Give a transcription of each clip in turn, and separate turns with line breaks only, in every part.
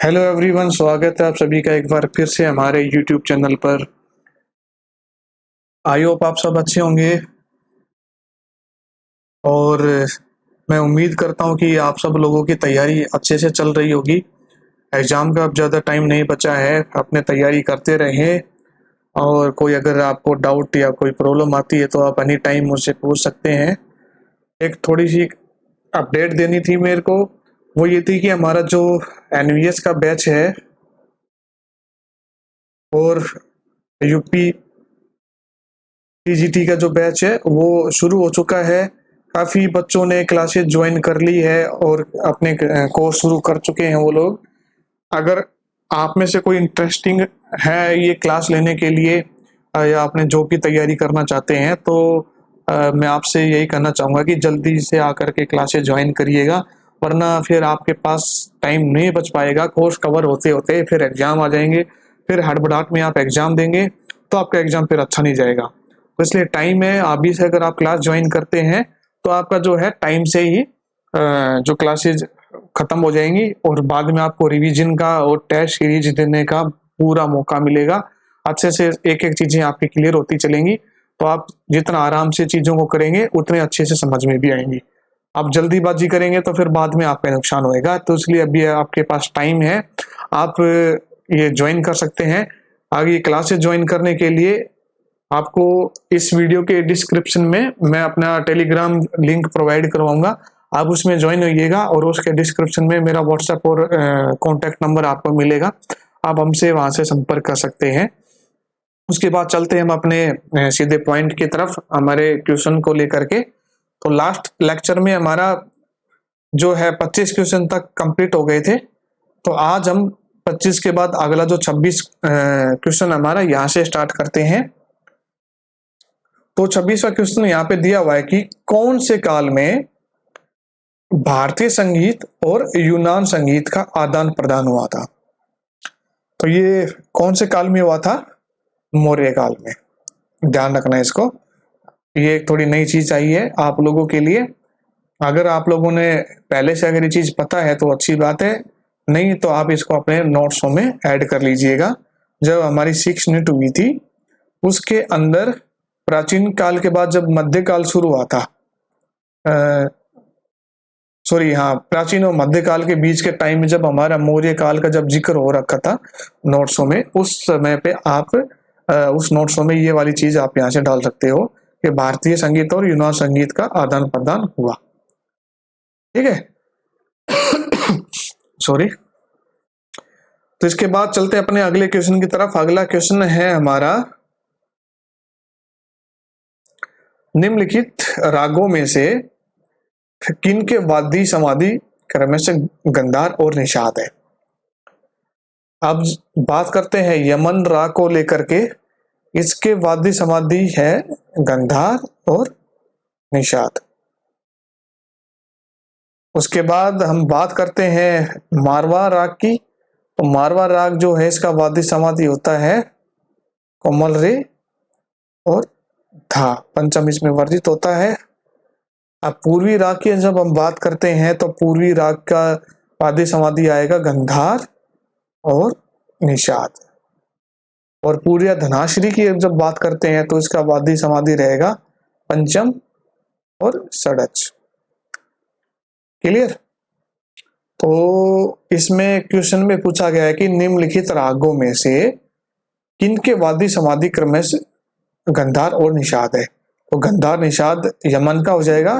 Hello everyone, स्वागत है आप सभी का एक बार फिर से हमारे यूट्यूब चैनल पर। आई होप आप सब अच्छे होंगे और मैं उम्मीद करता हूं कि आप सब लोगों की तैयारी अच्छे से चल रही होगी। एग्ज़ाम का अब ज़्यादा टाइम नहीं बचा है, अपने तैयारी करते रहें। और कोई अगर आपको डाउट या कोई प्रॉब्लम आती है तो आप एनी टाइम मुझसे पूछ सकते हैं। एक थोड़ी सी अपडेट देनी थी मेरे को, वो ये थी कि हमारा जो एनवीएस का बैच है और यूपी टीजीटी का जो बैच है वो शुरू हो चुका है। काफ़ी बच्चों ने क्लासेस ज्वाइन कर ली है और अपने कोर्स शुरू कर चुके हैं वो लोग। अगर आप में से कोई इंटरेस्टिंग है ये क्लास लेने के लिए या आपने जॉब की तैयारी करना चाहते हैं तो मैं आपसे यही कहना चाहूँगा कि जल्दी से आकर के क्लासेस ज्वाइन करिएगा, वरना फिर आपके पास टाइम नहीं बच पाएगा। कोर्स कवर होते होते फिर एग्ज़ाम आ जाएंगे, फिर हड़बड़ाहट में आप एग्ज़ाम देंगे तो आपका एग्ज़ाम फिर अच्छा नहीं जाएगा। तो इसलिए टाइम है, अभी से अगर आप क्लास ज्वाइन करते हैं तो आपका जो है टाइम से ही जो क्लासेज खत्म हो जाएंगी और बाद में आपको रिवीजन का और टेस्ट सीरीज देने का पूरा मौका मिलेगा। अच्छे से एक एक चीजें आपकी क्लियर होती चलेंगी, तो आप जितना आराम से चीजों को करेंगे उतने अच्छे से समझ में भी आएंगी। आप जल्दीबाजी करेंगे तो फिर बाद में आपका नुकसान होएगा। तो इसलिए अभी आपके पास टाइम है, आप ये ज्वाइन कर सकते हैं। आगे क्लासेस ज्वाइन करने के लिए आपको इस वीडियो के डिस्क्रिप्शन में मैं अपना टेलीग्राम लिंक प्रोवाइड करवाऊंगा। आप उसमें ज्वाइन होइएगा और उसके डिस्क्रिप्शन में मेरा व्हाट्सएप और कॉन्टैक्ट नंबर आपको मिलेगा। आप हमसे वहां से संपर्क कर सकते हैं। उसके बाद चलते हैं हम अपने सीधे पॉइंट की तरफ, हमारे क्वेश्चन को लेकर के। तो लास्ट लेक्चर में हमारा जो है 25 क्वेश्चन तक कंप्लीट हो गए थे। तो आज हम 25 के बाद अगला जो 26 क्वेश्चन हमारा यहाँ से स्टार्ट करते हैं। तो 26वां क्वेश्चन यहाँ पे दिया हुआ है कि कौन से काल में भारतीय संगीत और यूनान संगीत का आदान प्रदान हुआ था। तो ये कौन से काल में हुआ था? मौर्य काल में। ध्यान रखना है इसको, ये एक थोड़ी नई चीज आई है आप लोगों के लिए। अगर आप लोगों ने पहले से अगर ये चीज पता है तो अच्छी बात है, नहीं तो आप इसको अपने नोट्सों में ऐड कर लीजिएगा। जब हमारी 6 यूनिट हुई थी उसके अंदर प्राचीन काल के बाद जब मध्यकाल शुरू हुआ था, सॉरी हाँ, प्राचीन और मध्यकाल के बीच के टाइम में जब हमारा मौर्य काल का जब जिक्र हो रखा था नोट्सों में, उस समय पे आप उस नोट्सों में ये वाली चीज आप यहाँ से डाल सकते हो कि भारतीय संगीत और यूनान संगीत का आदान प्रदान हुआ। ठीक है, सॉरी। तो इसके बाद चलते अपने अगले क्वेश्चन की तरफ। अगला क्वेश्चन है हमारा, निम्नलिखित रागों में से किन के वाद्य समाधि क्रम से गंधार और निषाद है। अब बात करते हैं यमन राग को लेकर के। इसके वाद्य समाधि है गंधार और निषाद। उसके बाद हम बात करते हैं मारवा राग की। तो मारवा राग जो है इसका वाद्य समाधि होता है कोमल रे और धा, पंचम इसमें वर्जित होता है। अब पूर्वी राग की जब हम बात करते हैं तो पूर्वी राग का वाद्य समाधि आएगा गंधार और निषाद। और पूर्व धनाश्री की जब बात करते हैं तो इसका वाद्य समाधि रहेगा पंचम और षडज। क्लियर? तो इसमें क्वेश्चन में पूछा गया है कि निम्नलिखित रागों में से किनके वाद्य समाधि क्रम से गंधार और निषाद है। तो गंधार निषाद यमन का हो जाएगा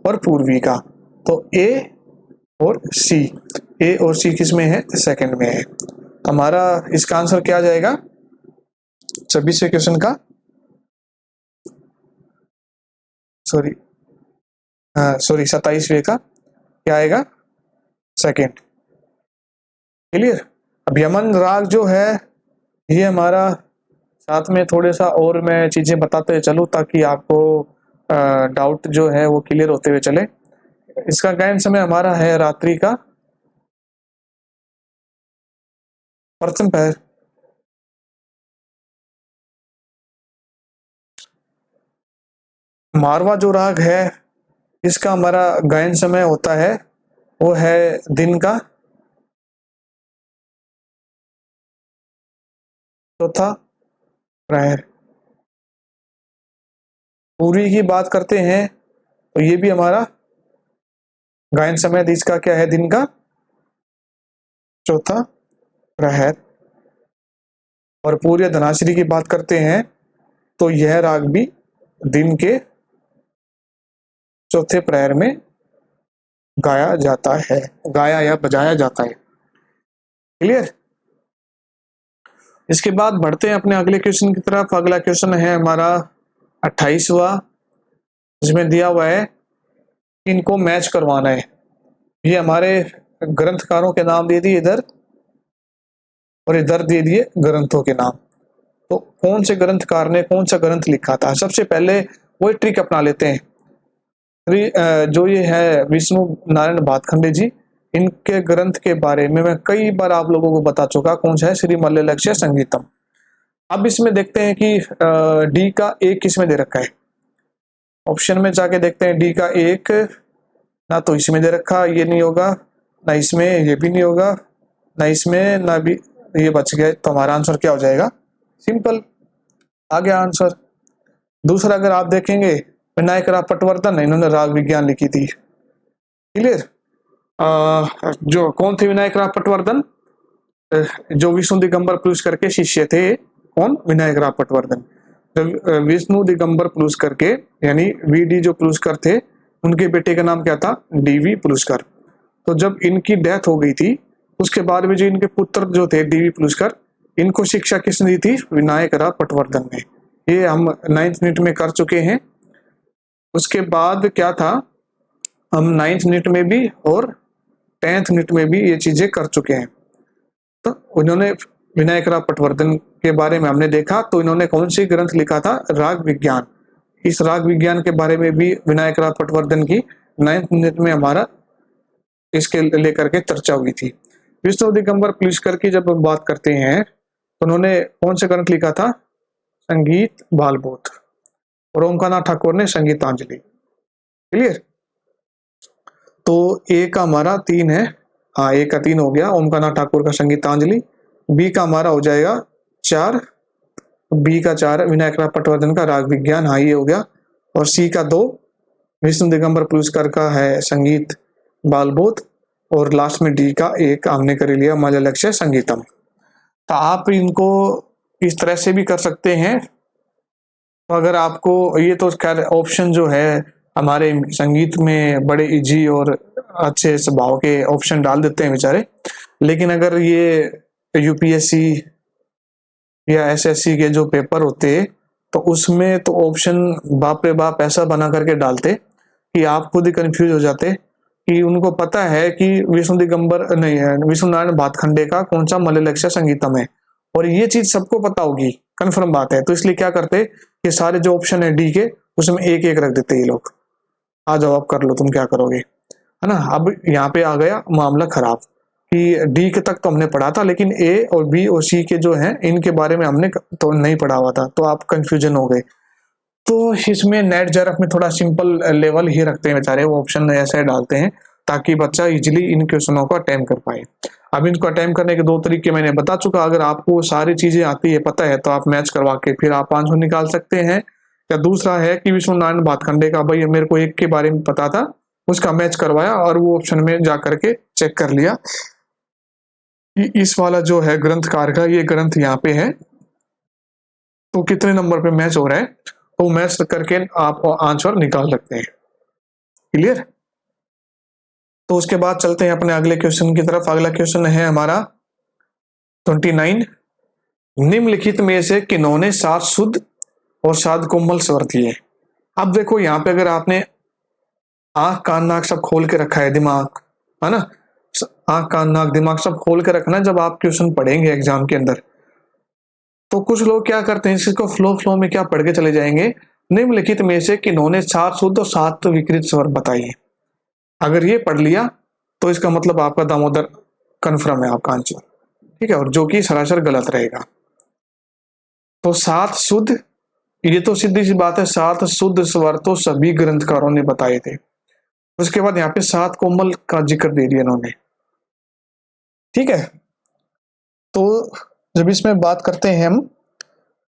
और पूर्वी का। तो ए और सी, ए और सी किस में है? सेकंड में है। हमारा इसका आंसर क्या आ जाएगा 26वें क्वेश्चन का? सॉरी, सॉरी 27वें का क्या आएगा? सेकंड। क्लियर? अब यमन राग जो है ये हमारा, साथ में थोड़े सा और मैं चीजें बताते चलूं ताकि आपको डाउट जो है वो क्लियर होते हुए चले। इसका गायन समय हमारा है रात्रि का प्रथम पहर। मारवा जो राग है इसका हमारा गायन समय होता है वो है दिन का चौथा प्रहर। पूरी की बात करते हैं तो ये भी हमारा गायन समय इसका क्या है, दिन का चौथा प्रहर। और पूर्य धनाश्री की बात करते हैं तो यह राग भी दिन के चौथे प्रहर में गाया जाता है, गाया या बजाया जाता है। क्लियर। इसके बाद बढ़ते हैं अपने अगले क्वेश्चन की तरफ। अगला क्वेश्चन है हमारा 28वां, जिसमें दिया हुआ है इनको मैच करवाना है। ये हमारे ग्रंथकारों के नाम दे दिए इधर और इधर दे दिए ग्रंथों के नाम। तो कौन से ग्रंथकार ने कौन सा ग्रंथ लिखा था, सबसे पहले वही ट्रिक अपना लेते हैं। जो ये है विष्णु नारायण भातखंडे जी, इनके ग्रंथ के बारे में मैं कई बार आप लोगों को बता चुका, कौन सा है, श्री मल्ललक्ष्य संगीतम। अब इसमें देखते हैं कि डी का एक किसमें दे रखा है। ऑप्शन में जाके देखते हैं, डी का एक ना तो इसमें दे रखा, ये नहीं होगा, ना इसमें, ये भी नहीं होगा, ना इसमें, ना भी, ये बच गए। तो हमारा आंसर क्या हो जाएगा, सिंपल आ गया आंसर। दूसरा अगर आप देखेंगे, विनायक राव पटवर्धन, इन्होंने राग विज्ञान लिखी थी। क्लियर। जो कौन थे विनायक राव पटवर्धन, जो विष्णु दिगंबर पुलस्कर के शिष्य थे। कौन, विनायक राव पटवर्धन। विष्णु दिगंबर पुलस्कर के यानी वीडी जो पुलस्कर थे, उनके बेटे का नाम क्या था, डीवी पुलस्कर। तो जब इनकी डेथ हो गई थी, उसके बाद में जो इनके पुत्र जो थे डीवी पुलस्कर, इनको शिक्षा किसने दी थी, विनायक राव पटवर्धन ने। ये हम 9th यूनिट में कर चुके हैं। उसके बाद क्या था, हम 9th यूनिट में भी और 10th यूनिट में भी ये चीजें कर चुके हैं। तो उन्होंने विनायक राव पटवर्धन के बारे में हमने देखा, तो इन्होंने कौन सी ग्रंथ लिखा था, राग विज्ञान। इस राग विज्ञान के बारे में भी विनायक राव पटवर्धन की 9th यूनिट में हमारा इसके लेकर के चर्चा हुई थी। विष्णु दिगंबर पुलस्कर की जब हम बात करते हैं तो उन्होंने कौन सा ग्रंथ लिखा था, संगीत बालबोध। और ओमकानाथ ठाकुर ने संगीतांजलि। क्लियर। तो ए का हमारा 3 है, हाँ ए का 3 हो गया, ओमकानाथ ठाकुर का संगीतांजलि। बी का हमारा हो जाएगा 4, बी का 4 विनायक राव पटवर्धन का राग विज्ञान, हाँ ये हो गया। और सी का 2 विष्णु दिगंबर पुलस्कर का है संगीत बालबोध। और लास्ट में डी का 1 हमने कर लिया मल्ललक्ष्य संगीतम। तो आप इनको इस तरह से भी कर सकते हैं। तो अगर आपको ये, तो खैर ऑप्शन जो है हमारे संगीत में बड़े इजी और अच्छे स्वभाव के ऑप्शन डाल देते हैं बेचारे, लेकिन अगर ये यूपीएससी या एसएससी के जो पेपर होते तो उसमें तो ऑप्शन बाप रे बाप ऐसा बना करके डालते कि आप खुद ही कंफ्यूज हो जाते कि उनको पता है कि विष्णु दिगंबर नहीं है, विष्णु नारायण भातखंडे का कौन सा मल्ललक्ष्य संगीतम है, और ये चीज सबको पता होगी, कन्फर्म बात है। तो इसलिए क्या करते कि सारे जो ऑप्शन है डी के, उसमें एक एक रख देते ये लोग, आ जाओ आप कर लो, तुम क्या करोगे, है ना। अब यहाँ पे आ गया मामला खराब कि डी के तक तो हमने पढ़ा था, लेकिन ए और बी और सी के जो हैं इनके बारे में हमने तो नहीं पढ़ा हुआ था, तो आप कंफ्यूजन हो गए। तो इसमें नेट जेआरएफ में थोड़ा सिंपल लेवल ही रखते हैं बेचारे, वो ऑप्शन ऐसे डालते हैं ताकि बच्चा इजीली इन क्वेश्चनों को अटेम्प्ट कर पाए। अब इनको अटेम्प्ट करने के 2 तरीके मैंने बता चुका। अगर आपको सारी चीजें आती है, पता है, तो आप मैच करवा के फिर आप आंसर निकाल सकते हैं। या दूसरा है कि विष्णु नारायण भातखंडे का, भाई मेरे को एक के बारे में पता था, उसका मैच करवाया और वो ऑप्शन में जा करके चेक कर लिया कि इस वाला जो है ग्रंथकार का ये ग्रंथ यहाँ पे है, तो कितने नंबर पे मैच हो रहा है, तो मैच करके आप आंसर निकाल सकते हैं। क्लियर। तो उसके बाद चलते हैं अपने अगले क्वेश्चन की तरफ। अगला क्वेश्चन है हमारा 29, निम्नलिखित में से किन्होंने 7 शुद्ध और 7 कोमल स्वर दिए। अब देखो यहाँ पे अगर आपने आंख कान नाक सब खोल के रखा है, दिमाग, है ना, आंख कान नाक दिमाग सब खोल के रखना जब आप क्वेश्चन पढ़ेंगे एग्जाम के अंदर। तो कुछ लोग क्या करते हैं, इसको फ्लो फ्लो में क्या पढ़ के चले जाएंगे, निम्नलिखित में से किन्होंने 7 शुद्ध और 7 विकृत स्वर बताइए। अगर ये पढ़ लिया तो इसका मतलब आपका दामोदर कन्फर्म है आपका आंसर, ठीक है, और जो कि सरासर गलत रहेगा। तो 7 शुद्ध, ये तो सीधी सी बात है, 7 शुद्ध स्वर तो सभी ग्रंथकारों ने बताए थे। उसके बाद यहाँ पे 7 कोमल का जिक्र दे दिया इन्होंने, ठीक है। तो जब इसमें बात करते हैं हम,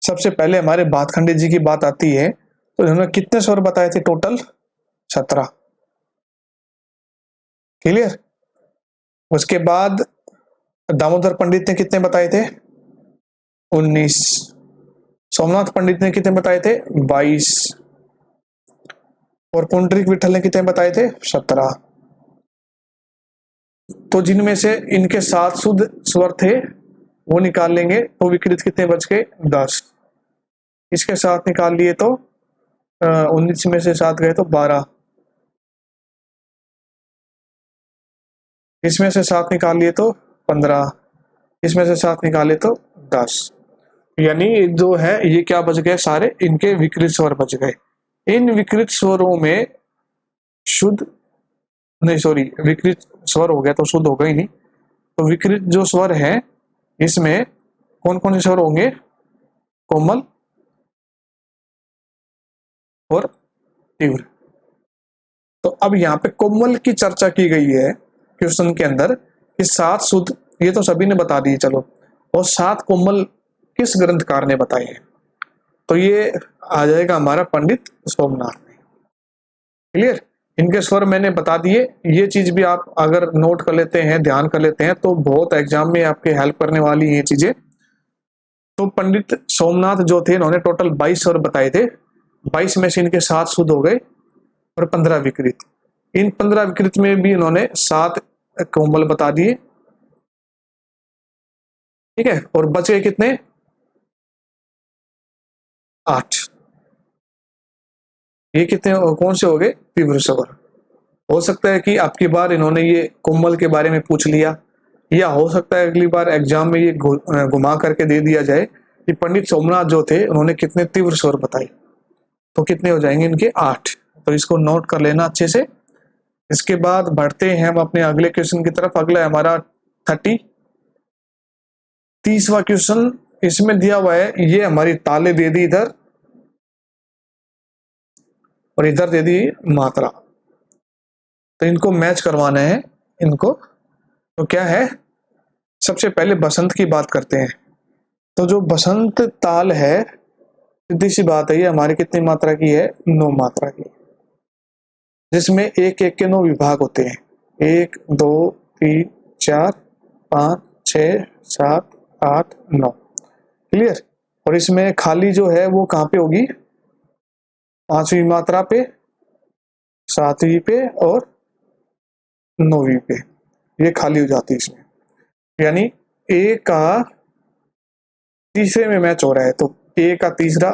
सबसे पहले हमारे भातखंडे जी की बात आती है, तो इन्होंने कितने स्वर बताए थे टोटल? 17। क्लियर। उसके बाद दामोदर पंडित ने कितने बताए थे? 19। सोमनाथ पंडित ने कितने बताए थे? 22। और पुंडरीक विठल ने कितने बताए थे? 17। तो जिनमें से इनके 7 शुद्ध स्वर थे वो निकाल लेंगे, तो विकृत कितने बच गए? 10। इसके साथ निकाल लिए तो 19 में से 7 गए तो 12। इसमें से 7 निकाल लिए तो 15। इसमें से 7 निकाले तो 10। यानी जो है ये क्या बच गए? सारे इनके विकृत स्वर बच गए। इन विकृत स्वरों में शुद्ध, नहीं सॉरी, विकृत स्वर हो गया तो शुद्ध होगा ही नहीं, तो विकृत जो स्वर है इसमें कौन कौन से स्वर होंगे? कोमल और तीव्र। तो अब यहाँ पे कोमल की चर्चा की गई है क्वेश्चन के अंदर कि 7 शुद्ध ये तो सभी ने बता दिए, चलो, और 7 कोमल किस ग्रंथकार ने बताए हैं? तो ये आ जाएगा हमारा पंडित सोमनाथ ने। क्लियर। इनके स्वर मैंने बता दिए। ये चीज भी आप अगर नोट कर लेते हैं, ध्यान कर लेते हैं, तो बहुत एग्जाम में आपके हेल्प करने वाली ये चीजें। तो पंडित सोमनाथ जो थे इन्होंने टोटल 22 स्वर बताए थे। 22 में से इनके 7 शुद्ध हो गए और 15 विकृत। इन 15 विकृत में भी इन्होंने 7 कोमल बता दिए। ठीक है, और बच गए कितने? 8। ये कितने कौन से हो गए? तीव्र स्वर। हो सकता है कि आपकी बार इन्होंने ये कोमल के बारे में पूछ लिया, या हो सकता है अगली बार एग्जाम में ये घुमा करके दे दिया जाए कि पंडित सोमनाथ जो थे उन्होंने कितने तीव्र स्वर बताए। तो कितने हो जाएंगे इनके? 8। तो इसको नोट कर लेना अच्छे से। इसके बाद बढ़ते हैं हम अपने अगले क्वेश्चन की तरफ। अगला है हमारा 30वां क्वेश्चन। इसमें दिया हुआ है, ये हमारी ताले दे दी इधर और इधर दे दी मात्रा, तो इनको मैच करवाना है इनको। तो क्या है, सबसे पहले बसंत की बात करते हैं। तो जो बसंत ताल है, सीधी सी बात है, ये हमारी कितनी मात्रा की है? 9 मात्रा की, जिसमें एक एक के 9 विभाग होते हैं। 1 2 3 4 5 6 7 8 9। क्लियर। और इसमें खाली जो है वो कहाँ पे होगी? 5वीं मात्रा पे, 7वीं पे और 9वीं पे, ये खाली हो जाती है इसमें। यानी ए का तीसरे में मैच हो रहा है, तो ए का तीसरा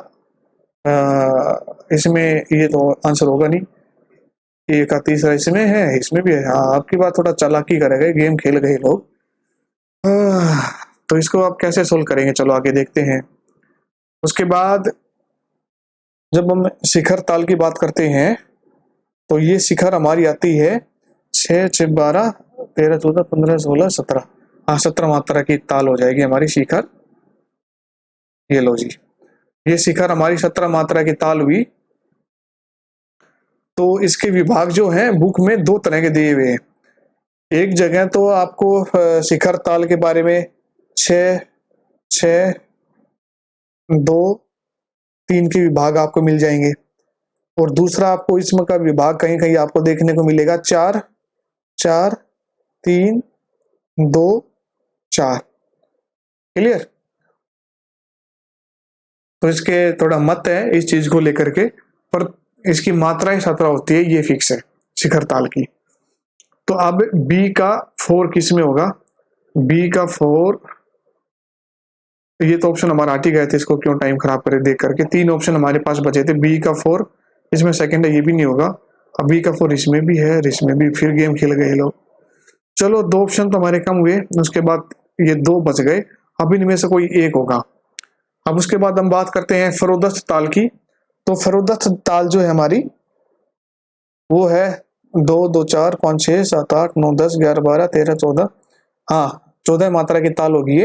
इसमें ये तो आंसर होगा नहीं। ए का तीसरा इसमें है, इसमें भी है। हाँ, आपकी बात थोड़ा चालाकी करेगा, गेम खेल गए लोग। तो इसको आप कैसे सोल्व करेंगे? चलो आगे देखते हैं। उसके बाद जब हम शिखर ताल की बात करते हैं, तो ये शिखर हमारी आती है 6 6 12 13 14 15 16 17। हाँ, 17 मात्रा की ताल हो जाएगी हमारी शिखर। ये लो जी, ये शिखर हमारी 17 मात्रा की ताल हुई। तो इसके विभाग जो हैं बुक में 2 तरह के दिए हुए हैं। एक जगह तो आपको शिखर ताल के बारे में 6 6 2 3 के विभाग आपको मिल जाएंगे, और दूसरा आपको इसमें का विभाग कहीं कहीं आपको देखने को मिलेगा 4 4 3 2 4। क्लियर। तो इसके थोड़ा मत है इस चीज को लेकर के, पर इसकी मात्राएं 17 होती है, ये फिक्स है शिखर ताल की। तो अब बी का 4 किस में होगा? बी का 4, ये तो ऑप्शन हमारा हट ही गए थे, इसको क्यों टाइम खराब करे देख करके। 3 ऑप्शन हमारे पास बचे थे। बी का 4 इसमें सेकंड है, ये भी नहीं होगा। अब बी का 4 इसमें भी है और इसमें भी, फिर गेम खेल गए लोग। चलो 2 ऑप्शन तो हमारे कम हुए, उसके बाद ये 2 बच गए। अब इनमें से कोई एक होगा। अब उसके बाद हम बात करते हैं फरोदस्त ताल की। तो फरोदस्त ताल जो है हमारी, वो है 2 2 4 5 6 7 8 9 10 11 12 13 14। हाँ, 14 मात्रा की ताल होगी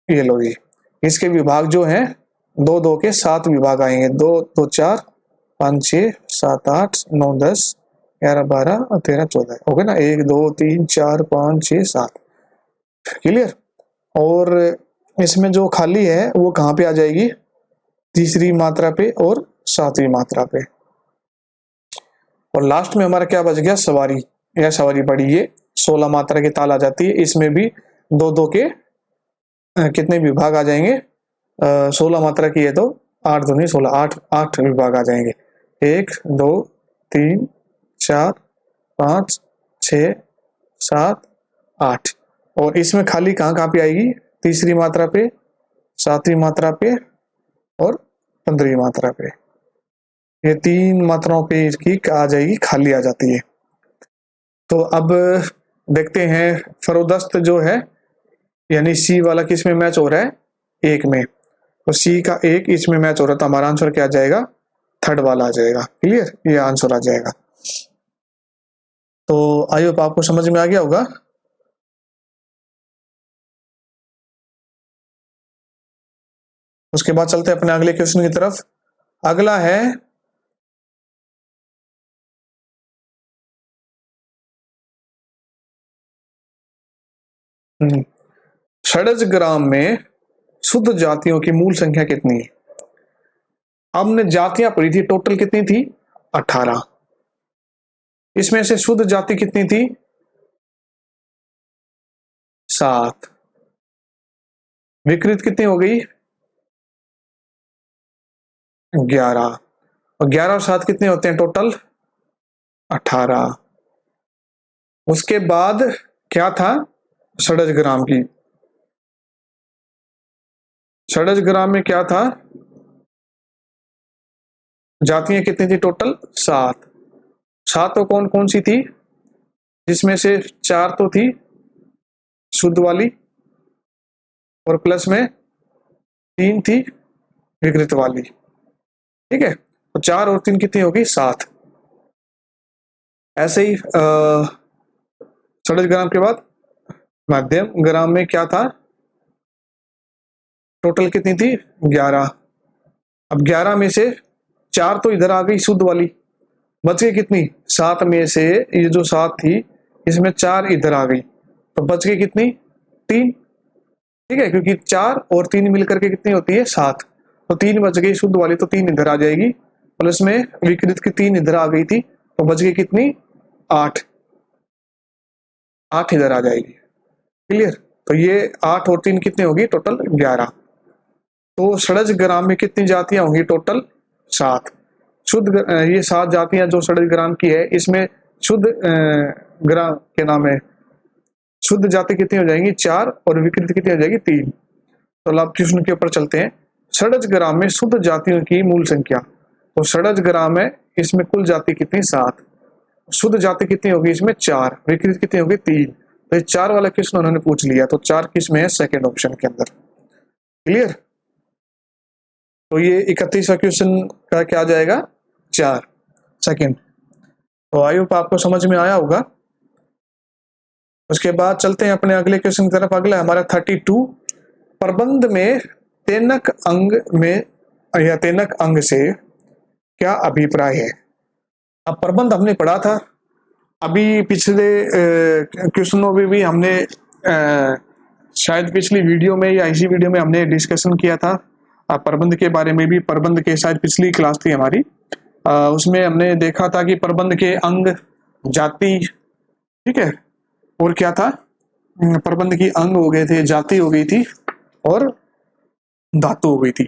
ये लो जी। इसके विभाग जो हैं 2 2 के 7 विभाग आएंगे। 2 2 4 5 6 7 8 9 10 11 12 13 14 हो गए ना। 1 2 3 4 5 6 7। क्लियर। और इसमें जो खाली है वो कहाँ पे आ जाएगी, तीसरी मात्रा पे और सातवीं मात्रा पे। और लास्ट में हमारा क्या बच गया, सवारी या सवारी बड़ी, ये 16 मात्रा की ताल आ जाती है। इसमें भी दो दो के कितने विभाग आ जाएंगे, 16 मात्रा की है तो 8 दूनी 16, 8 8 विभाग आ जाएंगे। 1 2 3 4 5 6 7 8। और इसमें खाली कहाँ कहाँ पे आएगी, तीसरी मात्रा पे, सातवीं मात्रा पे और 15वीं मात्रा पे। ये 3 मात्राओं पे इसकी आ जाएगी, खाली आ जाती है। तो अब देखते हैं फरोदस्त जो है, यानी सी वाला किस में मैच हो रहा है, 1 में। तो सी का 1 इसमें मैच हो रहा था, हमारा आंसर क्या आ जाएगा, थर्ड वाला आ जाएगा। क्लियर, ये आंसर आ जाएगा। तो आई होप आपको समझ में आ गया होगा। उसके बाद चलते हैं अपने अगले क्वेश्चन की तरफ। अगला है षडज ग्राम में शुद्ध जातियों की मूल संख्या कितनी है। हमने जातियां पढ़ी थी, टोटल कितनी थी, 18। इसमें से शुद्ध जाति कितनी थी, 7। विकृत कितनी हो गई, 11। और 11 और 7 कितने होते हैं टोटल, 18। उसके बाद क्या था, षडज ग्राम की, षडज ग्राम में क्या था, जातियां कितनी थी टोटल, 7। 7 तो कौन कौन सी थी, जिसमें से 4 तो थी शुद्ध वाली और प्लस में 3 थी विकृत वाली। ठीक है, तो 4 और 3 कितनी होगी, 7। ऐसे ही षडज ग्राम के बाद मध्यम ग्राम में क्या था, टोटल कितनी थी, 11। अब 11 में से 4 तो इधर आ गई शुद्ध वाली, बच गई कितनी, 7 में से ये जो 7 थी इसमें 4 इधर आ गई, तो बच गई कितनी, 3। ठीक है, क्योंकि 4 और 3 मिलकर के कितनी होती है, 7। तो 3 बच गई शुद्ध वाली, तो 3 इधर आ जाएगी, प्लस में विकृत की 3 इधर आ गई थी, तो बच गई कितनी, 8। 8 इधर आ जाएगी। क्लियर, तो ये 8 और 3 कितने होगी, टोटल 11। तो षडज ग्राम में कितनी जातियां होंगी, टोटल 7। ये 7 जातियां जो षडज ग्राम की है, इसमें शुद्ध ग्राम के नाम है, शुद्ध जाति कितनी हो जाएंगी, 4 और विकृत कितनी हो जाएगी, 3। तो अब क्वेश्चन के ऊपर चलते हैं। षडज ग्राम में शुद्ध जातियों की मूल संख्या, तो षडज ग्राम है, इसमें कुल जाति कितनी, 7। शुद्ध जाति कितनी होगी, इसमें 4, विकृत कितनी होगी, 3। तो ये 4 वाला क्वेश्चन उन्होंने पूछ लिया, तो 4 किस में है, सेकेंड ऑप्शन के अंदर। क्लियर, तो ये 31वां क्वेश्चन का क्या आ जाएगा, 4 सेकेंड। तो आई होप आपको समझ में आया होगा। उसके बाद चलते हैं अपने अगले क्वेश्चन की तरफ। अगला हमारा 32, प्रबंध में तेनक अंग में या तेनक अंग से क्या अभिप्राय है। अब प्रबंध हमने पढ़ा था, अभी पिछले क्वेश्चनों में भी हमने शायद पिछली वीडियो में या इसी वीडियो में हमने डिस्कशन किया था प्रबंध के बारे में भी। प्रबंध के शायद पिछली क्लास थी हमारी, उसमें हमने देखा था कि प्रबंध के अंग, जाति, ठीक है, और क्या था, प्रबंध की अंग हो गए थे, जाति हो गई थी और धातु हो गई थी।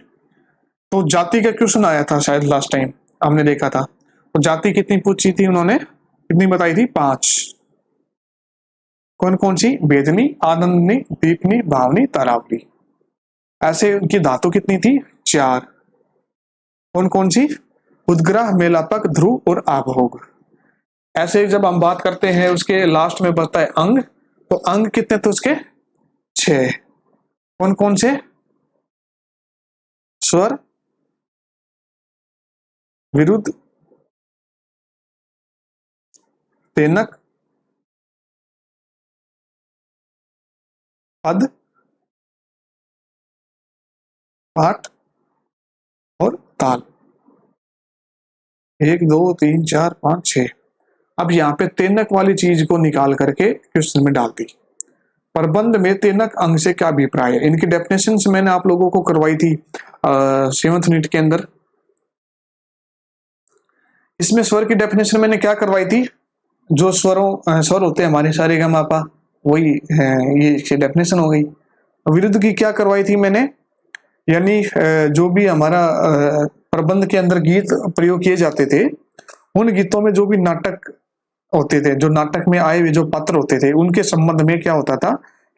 तो जाति का क्वेश्चन आया था शायद लास्ट टाइम हमने देखा था। तो जाति कितनी पूछी थी उन्होंने, कितनी बताई थी, 5। कौन कौन सी, वेदनी, आनंदनी, दीपनी, भावनी, तारावली। ऐसे उनकी धातु कितनी थी, 4। कौन कौन सी, उद्ग्रह, मेलापक, ध्रुव और आभोग। ऐसे जब हम बात करते हैं उसके लास्ट में बचता है अंग, तो अंग कितने थे उसके, 6। कौन कौन से, स्वर, विरुद्ध, तेनक, पद, पाठ और ताल। 1 2 3 4 5 6। अब यहाँ पे तेनक वाली चीज को निकाल करके क्वेश्चन में डाल दी। प्रबंध में तेनक अंग से क्या अभिप्राय है। इनकी डेफिनेशन मैंने आप लोगों को करवाई थी 7th यूनिट के अंदर। इसमें स्वर की डेफिनेशन मैंने क्या करवाई थी, जो स्वर होते हैं हमारे सारे गा मापा, वही है, ये डेफिनेशन हो गई। विरुद्ध की क्या करवाई थी मैंने, यानी जो भी हमारा प्रबंध के अंदर गीत प्रयोग किए जाते थे, उन गीतों में जो भी नाटक होते थे, जो नाटक में आए हुए जो पात्र होते थे, उनके संबंध में क्या होता था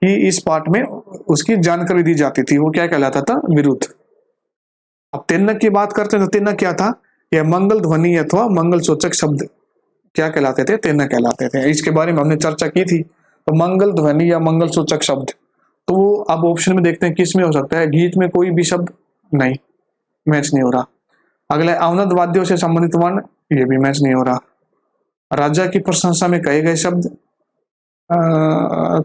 कि इस पाठ में उसकी जानकारी दी जाती थी, वो क्या कहलाता था, विरुद्ध। अब तेनक की बात करते हैं तो तेनक क्या था, यह मंगल ध्वनि अथवा मंगल सूचक शब्द क्या कहलाते थे, तेनक कहलाते थे। इसके बारे में हमने चर्चा की थी। तो मंगल ध्वनि या मंगल सूचक शब्द, तो वो अब ऑप्शन में देखते हैं किस में हो सकता है। गीत में कोई भी शब्द नहीं, मैच नहीं हो रहा। अगला अवनद वाद्यों से संबंधित वर्ण, ये भी मैच नहीं हो रहा। राजा की प्रशंसा में कहे गए शब्द,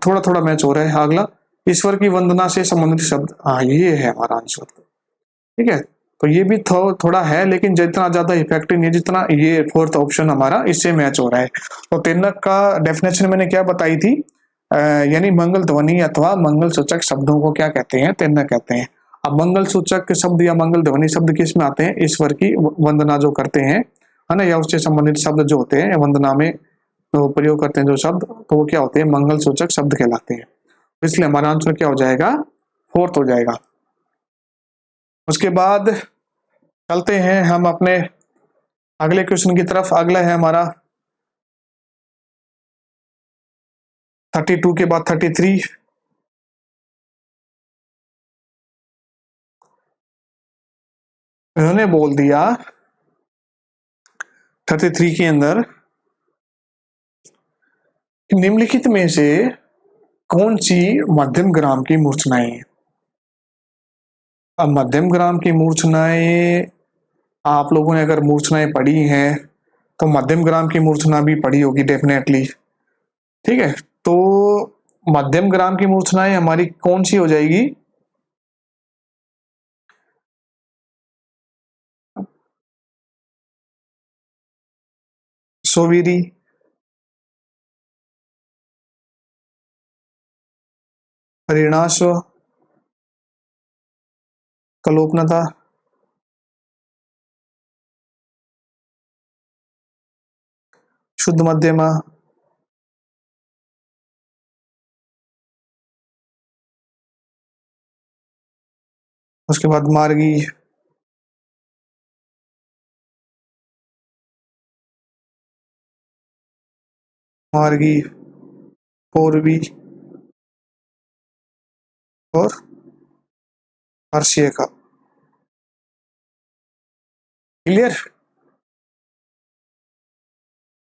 थोड़ा थोड़ा मैच हो रहा है। अगला ईश्वर की वंदना से संबंधित शब्द, हाँ ये है हमारा आंसर। ठीक है, तो ये भी थोड़ा है, लेकिन जितना ज्यादा इफेक्टिव नहीं जितना ये 4th ऑप्शन हमारा इससे मैच हो रहा है। तो तेनक का डेफिनेशन मैंने क्या बताई थी, यानी मंगल ध्वनि अथवा मंगल सूचक शब्दों को क्या कहते हैं, तेनक कहते हैं। अब मंगल सूचक शब्द या मंगल ध्वनि शब्द किस में आते हैं, ईश्वर की वंदना जो करते हैं, है ना, या उससे संबंधित शब्द जो होते हैं वंदना में तो प्रयोग करते हैं जो शब्द, तो वो क्या होते हैं, मंगल सूचक शब्द कहलाते हैं। इसलिए हमारा आंसर क्या हो जाएगा, 4th हो जाएगा। उसके बाद चलते हैं हम अपने अगले क्वेश्चन की तरफ। अगला है हमारा 32 के बाद 33। उन्होंने बोल दिया 33 के अंदर, निम्नलिखित में से कौन सी मध्यम ग्राम की मूर्छनाएं हैं। अब मध्यम ग्राम की मूर्छनाएं, आप लोगों ने अगर मूर्छनाएं पढ़ी हैं तो मध्यम ग्राम की मूर्छना भी पढ़ी होगी डेफिनेटली। ठीक है, तो मध्यम ग्राम की मूर्छनाएं हमारी कौन सी हो जाएगी, सोवीरी, परिणाश्व, कलोपनता, शुद्ध मध्यमा, उसके बाद मार्गी, मार्गी, पूर्वी और हर्षीय का। क्लियर।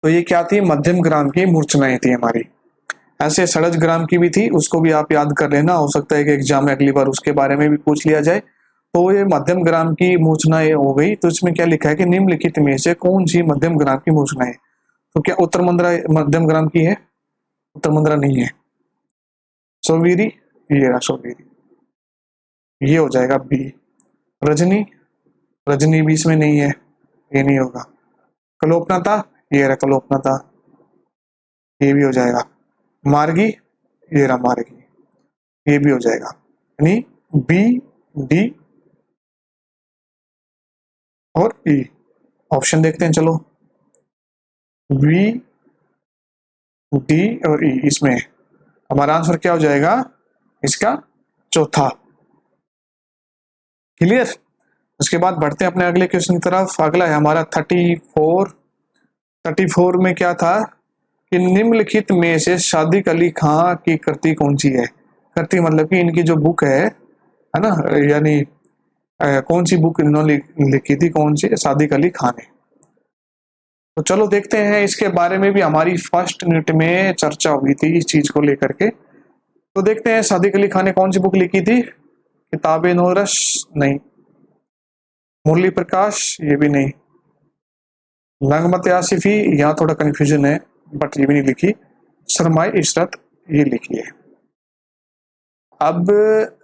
तो ये क्या थी, मध्यम ग्राम की मूर्छनाएं थी हमारी। ऐसे षडज ग्राम की भी थी, उसको भी आप याद कर लेना, हो सकता है कि एग्जाम में अगली बार उसके बारे में भी पूछ लिया जाए। तो ये मध्यम ग्राम की मूर्छनाएं हो गई। तो इसमें क्या लिखा है कि निम्नलिखित में से कौन सी मध्यम ग्राम की मूर्छनाएं, तो क्या उत्तर मुद्रा मध्यम ग्राम की है, उत्तर मुद्रा नहीं है। सोवीरी, ये रहा सोवीरी, ये हो जाएगा बी। रजनी, रजनी भी इसमें नहीं है, ये नहीं होगा। कलोपनाता, ये रहा कलोपनाता, ये भी हो जाएगा। मार्गी, ये रहा मार्गी, ये भी हो जाएगा। यानी बी, डी और ई। ऑप्शन देखते हैं, चलो। बी, डी और ई, इसमें हमारा आंसर क्या हो जाएगा, इसका चौथा। क्लियर। उसके बाद बढ़ते हैं अपने अगले क्वेश्चन की तरफ। अगला है हमारा 34। 34 में क्या था कि निम्नलिखित में से सादिक अली खां की कृति कौन सी है। कृति मतलब कि इनकी जो बुक है ना, यानी कौन सी बुक इन्होंने लिखी थी, कौन सी, सादिक अली खान ने। तो चलो देखते हैं, इसके बारे में भी हमारी फर्स्ट यूनिट में चर्चा हुई थी इस चीज को लेकर के। तो देखते हैं सादिक अली खान ने कौन सी बुक लिखी थी। किताबे नौरस नहीं, मुरली प्रकाश ये भी नहीं, नगमत आसिफी यहाँ थोड़ा कंफ्यूजन है बट ये भी नहीं लिखी, सरमाए इशरत ये लिखी है। अब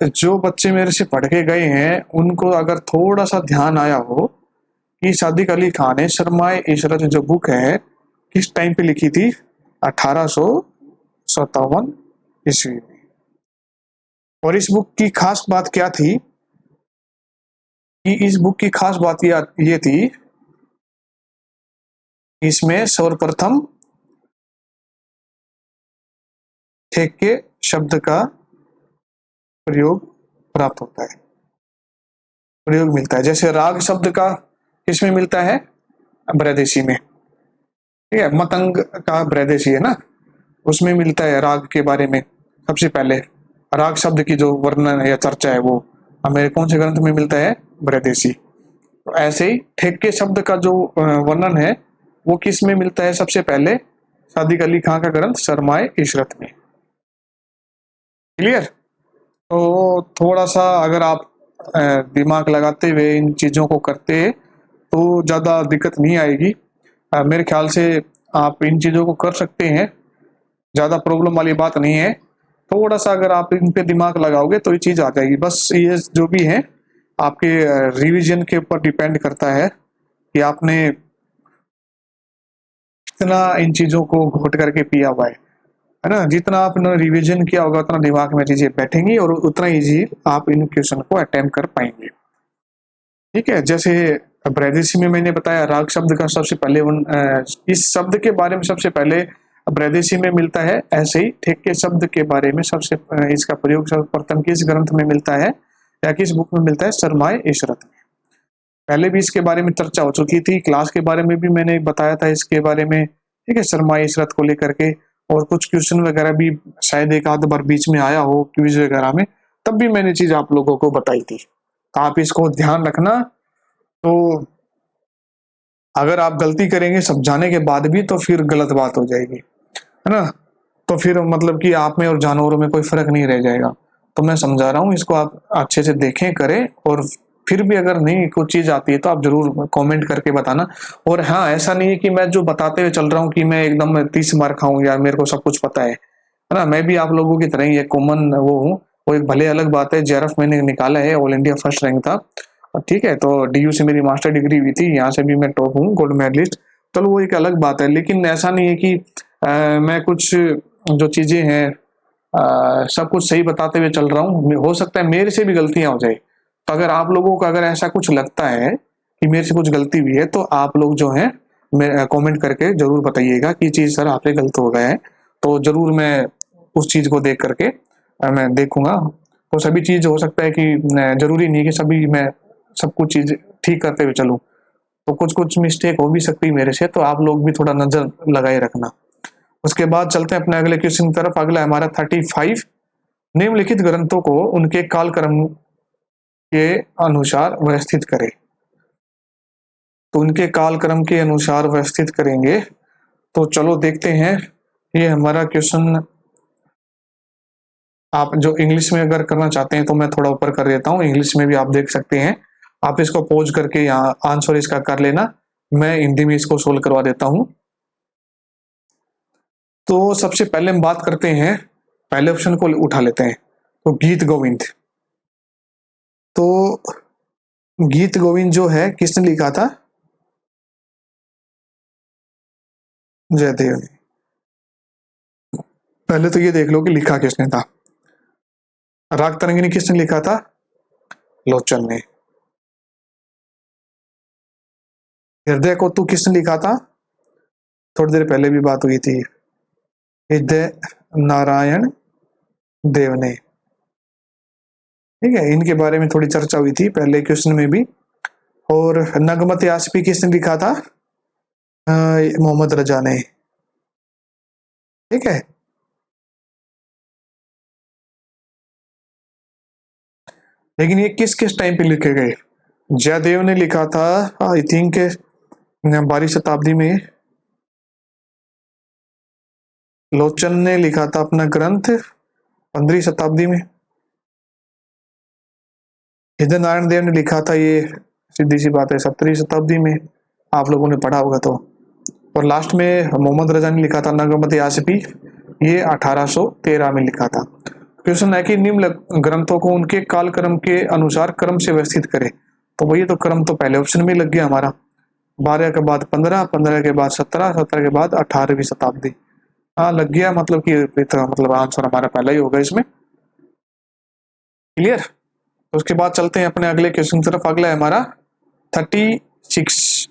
जो बच्चे मेरे से पढ़ के गए हैं उनको अगर थोड़ा सा ध्यान आया हो कि सादिक अली खान ने सरमाए इशरत जो बुक है किस टाइम पे लिखी थी, 1857 ईस्वी में। और इस बुक की खास बात क्या थी कि इस बुक की खास बात ये थी, इसमें सर्वप्रथम ठेके शब्द का प्रयोग प्राप्त होता है, प्रयोग मिलता है। जैसे राग शब्द का किसमें मिलता है? ब्रहदेशी में, ठीक है। मतंग का ब्रहदेशी है ना, उसमें मिलता है राग के बारे में। सबसे पहले राग शब्द की जो वर्णन या चर्चा है वो हमें कौन से ग्रंथ में मिलता है? ब्रहदेशी। तो ऐसे ही ठेके शब्द का जो वर्णन है वो किस में मिलता है? सबसे पहले सादिक अली खां का ग्रंथ सरमाए इशरत में। क्लियर? तो थोड़ा सा अगर आप दिमाग लगाते हुए इन चीज़ों को करते तो ज़्यादा दिक्कत नहीं आएगी। मेरे ख्याल से आप इन चीज़ों को कर सकते हैं, ज़्यादा प्रॉब्लम वाली बात नहीं है। थोड़ा सा अगर आप इन पे दिमाग लगाओगे तो ये चीज़ आ जाएगी। बस ये जो भी है आपके रिवीजन के ऊपर डिपेंड करता है कि आपने कितना इन चीज़ों को घोट करके पिया हुआ है ना। जितना आपने रिवीजन किया होगा उतना दिमाग में चीज़ें बैठेंगी और उतना ईजी आप इन क्वेश्चन को अटेम्प्ट कर पाएंगे। ठीक है, जैसे ब्रहदेशी में मैंने बताया राग शब्द का सबसे पहले इस शब्द के बारे में सबसे पहले ब्रहदेशी में मिलता है। ऐसे ही ठेके शब्द के बारे में सबसे इसका प्रयोग सर्वप्रथम किस ग्रंथ में मिलता है या किस बुक में मिलता है? सरमाए इशरत में। पहले भी इसके बारे में चर्चा हो चुकी थी, क्लास के बारे में भी मैंने बताया था इसके बारे में, ठीक है, सरमाए इशरत को लेकर के। और कुछ क्वेश्चन वगैरह भी शायद एक आध बार बीच में आया हो क्विज वगैरह में, तब भी मैंने चीज आप लोगों को बताई थी। तो आप इसको ध्यान रखना। तो अगर आप गलती करेंगे सब जाने के बाद भी तो फिर गलत बात हो जाएगी, है ना। तो फिर मतलब कि आप में और जानवरों में कोई फर्क नहीं रह जाएगा। तो मैं समझा रहा हूँ, इसको आप अच्छे से देखें करें। और फिर भी अगर नहीं कुछ चीज आती है तो आप जरूर कमेंट करके बताना। और हाँ, ऐसा नहीं है कि मैं जो बताते हुए चल रहा हूँ कि मैं एकदम 30 मार्क खाऊं या मेरे को सब कुछ पता है ना। मैं भी आप लोगों की तरह ही एक कॉमन वो हूँ। वो एक भले अलग बात है, जेआरएफ मैंने निकाला है, ऑल इंडिया फर्स्ट रैंक था, ठीक है। तो डीयू से मेरी मास्टर डिग्री हुई थी, यहाँ से भी मैं टॉप हूँ, गोल्ड मेडलिस्ट। चलो वो एक अलग बात है, लेकिन ऐसा नहीं है कि मैं कुछ जो चीजें हैं सब कुछ सही बताते हुए चल रहा हूँ। हो सकता है मेरे से भी गलतियां हो जाए। तो अगर आप लोगों को अगर ऐसा कुछ लगता है कि मेरे से कुछ गलती हुई है तो आप लोग जो है कमेंट करके जरूर बताइएगा कि चीज सर आपसे गलत हो गया है। तो जरूर मैं उस चीज को देख करके मैं देखूंगा। तो सभी चीज हो सकता है कि जरूरी नहीं कि सभी मैं सब कुछ चीज ठीक करते हुए चलूं। तो कुछ कुछ मिस्टेक हो भी सकती है मेरे से, तो आप लोग भी थोड़ा नजर लगाए रखना। उसके बाद चलते हैं अपने अगले क्वेश्चन की तरफ। अगला हमारा 35, निम्नलिखित ग्रंथों को उनके कालक्रम के अनुसार व्यवस्थित करें। तो उनके कालक्रम के अनुसार व्यवस्थित करेंगे। तो चलो देखते हैं। ये हमारा क्वेश्चन आप जो इंग्लिश में अगर करना चाहते हैं तो मैं थोड़ा ऊपर कर देता हूँ, इंग्लिश में भी आप देख सकते हैं। आप इसको पॉज करके यहाँ आंसर इसका कर लेना, मैं हिंदी में इसको सोल्व करवा देता हूँ। तो सबसे पहले हम बात करते हैं, पहले ऑप्शन को उठा लेते हैं। तो गीत गोविंद, तो गीत गोविंद जो है किसने लिखा था? जयदेव ने। पहले तो ये देख लो कि लिखा किसने था। राग तरंगिणी किसने लिखा था? लोचन ने। हृदय को तू किसने लिखा था? थोड़ी देर पहले भी बात हुई थी, हृदय नारायण देव ने। ठीक है, इनके बारे में थोड़ी चर्चा हुई थी पहले क्वेश्चन में भी। और नगमत यास्पी किसने लिखा था? मोहम्मद रजा ने। ठीक है, लेकिन ये किस किस टाइम पे लिखे गए? जयदेव ने लिखा था आई थिंक 12वीं शताब्दी में। लोचन ने लिखा था अपना ग्रंथ 15वीं शताब्दी में। हृदय नारायण देव ने लिखा था, ये सीधी सी बात है, 17वीं शताब्दी में। आप लोगों ने पढ़ा होगा तो। और लास्ट में मोहम्मद रजा ने लिखा था नगमत यासपी, ये 1813 में लिखा था। क्वेश्चन है कि निम्न ग्रंथों को उनके कालक्रम के अनुसार क्रम से व्यवस्थित करें। तो वही तो क्रम तो पहले ऑप्शन में लग गया हमारा, 12 के बाद 15, 15 के बाद 17, 17 के बाद 18वीं शताब्दी। हाँ लग गया, मतलब कि मतलब आंसर हमारा पहला ही होगा इसमें। क्लियर। तो उसके बाद चलते हैं अपने अगले क्वेश्चन की तरफ। अगला है हमारा 36।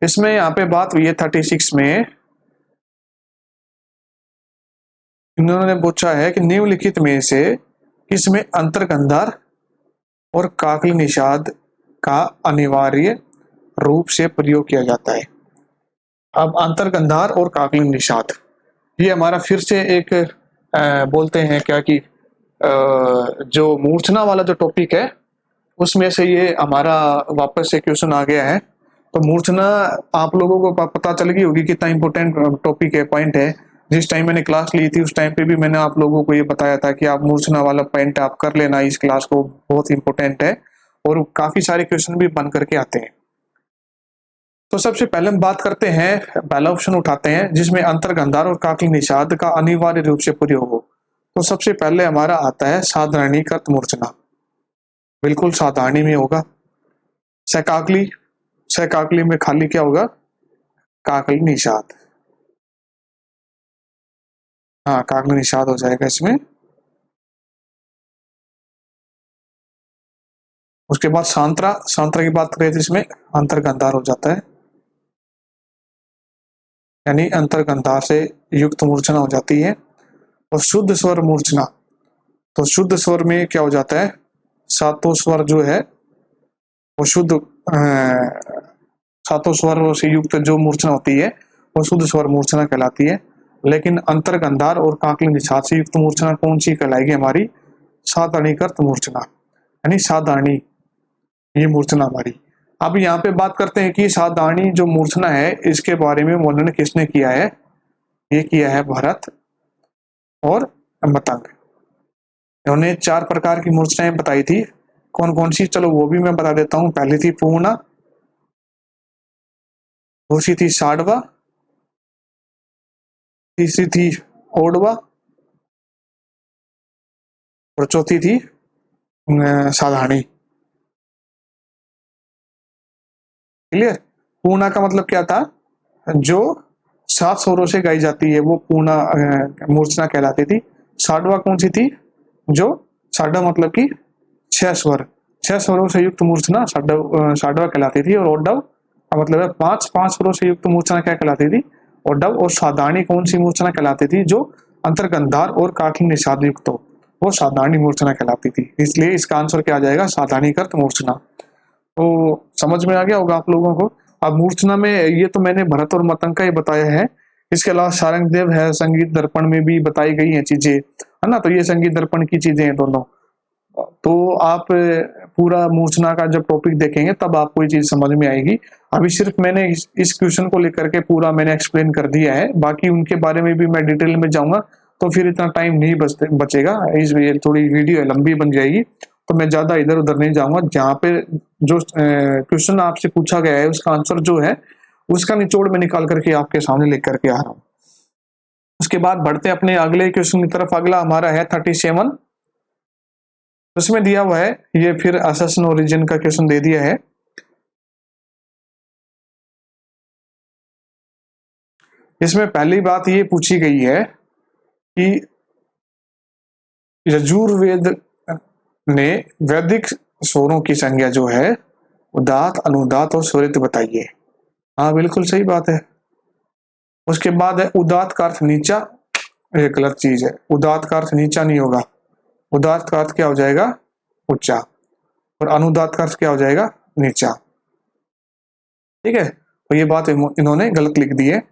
इसमें यहाँ पे बात हुई है 36 में, इन्होंने पूछा है कि निम्नलिखित में से किसमें अंतर्गंधार और काकली निषाद का अनिवार्य रूप से प्रयोग किया जाता है। अब अंतर्गंधार और काकली निषाद, ये हमारा फिर से एक बोलते हैं क्या कि जो मूर्छना वाला जो टॉपिक है उसमें से ये हमारा वापस से क्वेश्चन आ गया है। तो मूर्छना आप लोगों को पता चल गई होगी कितना इंपॉर्टेंट टॉपिक है, पॉइंट है। जिस टाइम मैंने क्लास ली थी उस टाइम पे भी मैंने आप लोगों को ये बताया था कि आप मूर्छना वाला पॉइंट आप कर लेना, इस क्लास को बहुत इंपॉर्टेंट है और काफी सारे क्वेश्चन भी बन करके आते हैं। तो सबसे पहले हम बात करते हैं, पहला ऑप्शन उठाते हैं जिसमें अंतर्गंधार और काकली निषाद का अनिवार्य रूप से प्रयोग हो। तो सबसे पहले हमारा आता है साधारणीकृत मूर्छना, बिल्कुल साधारणी में होगा। सकाकली, सकाकली में खाली क्या होगा, काकली निषाद। हाँ काकली निषाद हो जाएगा इसमें। उसके बाद सांत्रा, सांत्रा की बात करें तो इसमें अंतर्गंधार हो जाता है, यानी अंतर्गंधार से युक्त मूर्छना हो जाती है। और शुद्ध स्वर मूर्छना, तो शुद्ध स्वर में क्या हो जाता है, सातों स्वर जो है वो शुद्ध सातों स्वरों से युक्त जो मूर्छना होती है वो शुद्ध स्वर मूर्छना कहलाती है। लेकिन अंतर्गंधार और काकली निषाद से युक्त मूर्छना कौन सी कहलाएगी, हमारी साधारणीकृत मूर्छना, यानी साधारणी ये मूर्छना हमारी। अब यहाँ पे बात करते हैं कि साधारणी जो मूर्छना है इसके बारे में वर्णन किसने किया है, ये किया है भरत और मतंग। उन्होंने 4 प्रकार की मूर्छनाएं बताई थी, कौन कौन सी, चलो वो भी मैं बता देता हूँ। पहली थी पूर्णा, दूसरी थी साडवा, तीसरी थी ओडवा और चौथी थी साधारणी। क्लियर। पूर्णा का मतलब क्या था, जो 7 स्वरों से गाई जाती है वो पूर्णा मूर्छना कहलाती थी। साडवा कौन सी थी, जो साडा मतलब कि 6 स्वर, 6 स्वरों से युक्त मूर्छना साडवा कहलाती थी। और ओडव का मतलब है 5 स्वरों से युक्त मूर्छना क्या कहलाती थी, ओडव। और साधारणी कौन सी मूर्छना कहलाती थी, जो अंतर्गंधार और काकली निषाद युक्त हो, वो साधारणी मूर्छना कहलाती थी। इसलिए इसका आंसर क्या आ जाएगा, साधारणीकृत मूर्छना। तो समझ में आ गया होगा आप लोगों को। अब मूर्छना में ये तो मैंने भरत और मतंग का ही बताया है, इसके अलावा सारंगदेव है, संगीत दर्पण में भी बताई गई हैं चीजें, है ना। तो ये संगीत दर्पण की चीजें हैं दोनों। तो आप पूरा मूर्छना का जब टॉपिक देखेंगे तब आपको ये चीज समझ में आएगी। अभी सिर्फ मैंने इस क्वेश्चन को लेकर के पूरा मैंने एक्सप्लेन कर दिया है, बाकी उनके बारे में भी मैं डिटेल में जाऊंगा तो फिर इतना टाइम नहीं बचेगा, इस थोड़ी वीडियो लंबी बन जाएगी। तो मैं ज्यादा इधर उधर नहीं जाऊंगा, जहाँ पे जो क्वेश्चन आपसे पूछा गया है उसका आंसर जो है उसका निचोड़ में निकाल करके आपके सामने लेकर के आ रहा हूँ। उसके बाद बढ़ते अपने अगले क्वेश्चन की तरफ। अगला हमारा है 37। उसमें दिया हुआ है, ये फिर अससन ओरिजिन का क्वेश्चन दे दिया है। इसमें पहली बात ये पूछी गई है कि यजुर्वेद ने वैदिक स्वरों की संज्ञा जो है उदात, अनुदात और स्वरित बताइए। हाँ बिल्कुल सही बात है। उसके बाद है उदात का अर्थ नीचा, ये गलत चीज है, उदात का अर्थ नीचा नहीं होगा। उदात का अर्थ क्या हो जाएगा, ऊंचा। और अनुदात का अर्थ क्या हो जाएगा, नीचा। ठीक है, तो ये बात इन्होंने गलत लिख दी है।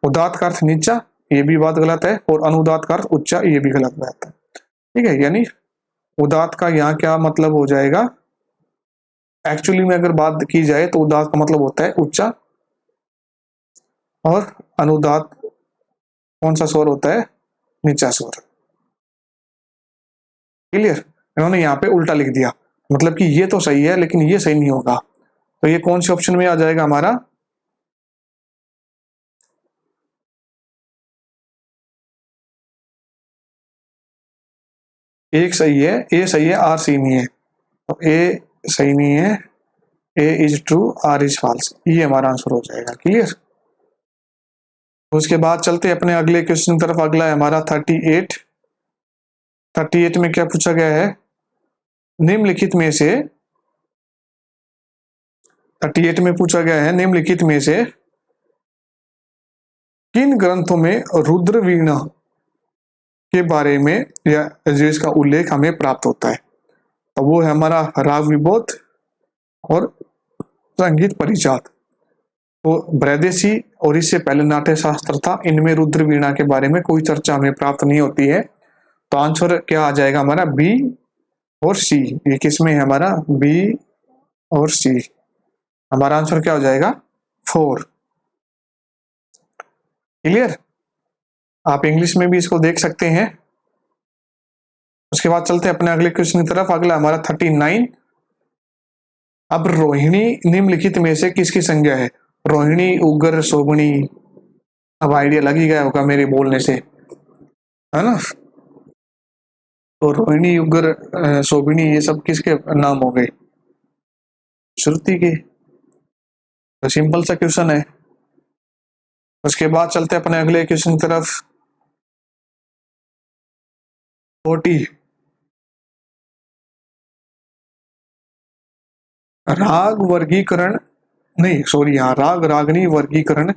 उदात का अर्थ नीचा, ये भी बात गलत है। और अनुदात का अर्थ उच्चा, ये भी गलत बात है। ठीक है, यानी उदात का यहाँ क्या मतलब हो जाएगा, एक्चुअली में अगर बात की जाए तो उदात का मतलब होता है उच्चा। और अनुदात कौन सा स्वर होता है, नीचा स्वर। क्लियर। इन्होंने यहाँ पे उल्टा लिख दिया, मतलब कि ये तो सही है लेकिन ये सही नहीं होगा। तो ये कौन से ऑप्शन में आ जाएगा हमारा, एक सही है, ए सही है, आर सही नहीं है। तो ए सही नहीं है, A is true, R is false, ये हमारा आंसर हो जाएगा। क्लियर। उसके बाद चलते अपने अगले क्वेश्चन की तरफ। अगला है हमारा 38। 38 में क्या पूछा गया है, निम्नलिखित में से 38 में पूछा गया है, निम्नलिखित में से किन ग्रंथों में रुद्र वीणा के बारे में या जो इसका उल्लेख हमें प्राप्त होता है? तो वो है हमारा राग विबोध और संगीत परिजात। तो बृहदेशी और इससे पहले नाट्य शास्त्र था, इनमें रुद्र वीणा के बारे में कोई चर्चा हमें प्राप्त नहीं होती है। तो आंसर क्या आ जाएगा हमारा? बी और सी। ये किसमें है हमारा? बी और सी। हमारा आंसर क्या हो जाएगा? 4। क्लियर? आप इंग्लिश में भी इसको देख सकते हैं। उसके बाद चलते हैं अपने अगले क्वेश्चन की तरफ। अगला हमारा 39। अब रोहिणी निम्नलिखित में से किसकी संज्ञा है? रोहिणी, उग्र, शोभनी। अब आइडिया लग ही गया होगा मेरे बोलने से, है ना? तो रोहिणी, उग्र, शोभिनी ये सब किसके नाम हो गए? श्रुति के। तो सिंपल सा क्वेश्चन है। उसके बाद चलते हैं अपने अगले क्वेश्चन की तरफ। 40। राग वर्गीकरण नहीं सॉरी हाँ राग रागनी वर्गीकरण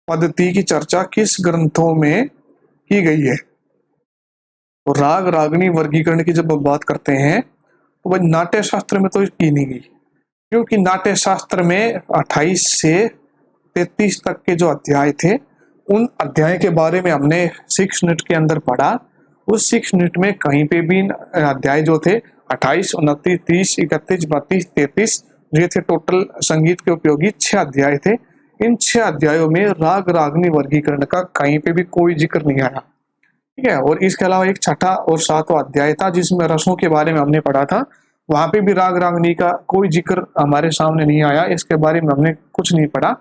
पद्धति की चर्चा किस ग्रंथों में की गई है? तो राग रागनी वर्गीकरण की जब हम बात करते हैं तो भाई नाट्य शास्त्र में तो की नहीं गई, क्योंकि नाट्य शास्त्र में 28 से 33 तक के जो अध्याय थे, उन अध्याय के बारे में हमने 6 यूनिट के अंदर पढ़ा। उस 6 यूनिट में कहीं पे भी अध्याय जो थे 28, 29, 30, 31, 32, 33 ये थे टोटल संगीत के उपयोगी 6 अध्याय थे। इन 6 अध्यायों में राग रागनी वर्गीकरण का कहीं पे भी कोई जिक्र नहीं आया। ठीक है। और इसके अलावा एक छठा और 7वां अध्याय था जिसमें रसों के बारे में हमने पढ़ा था, वहां पे भी राग रागनी का कोई जिक्र हमारे सामने नहीं आया, इसके बारे में हमने कुछ नहीं पढ़ा।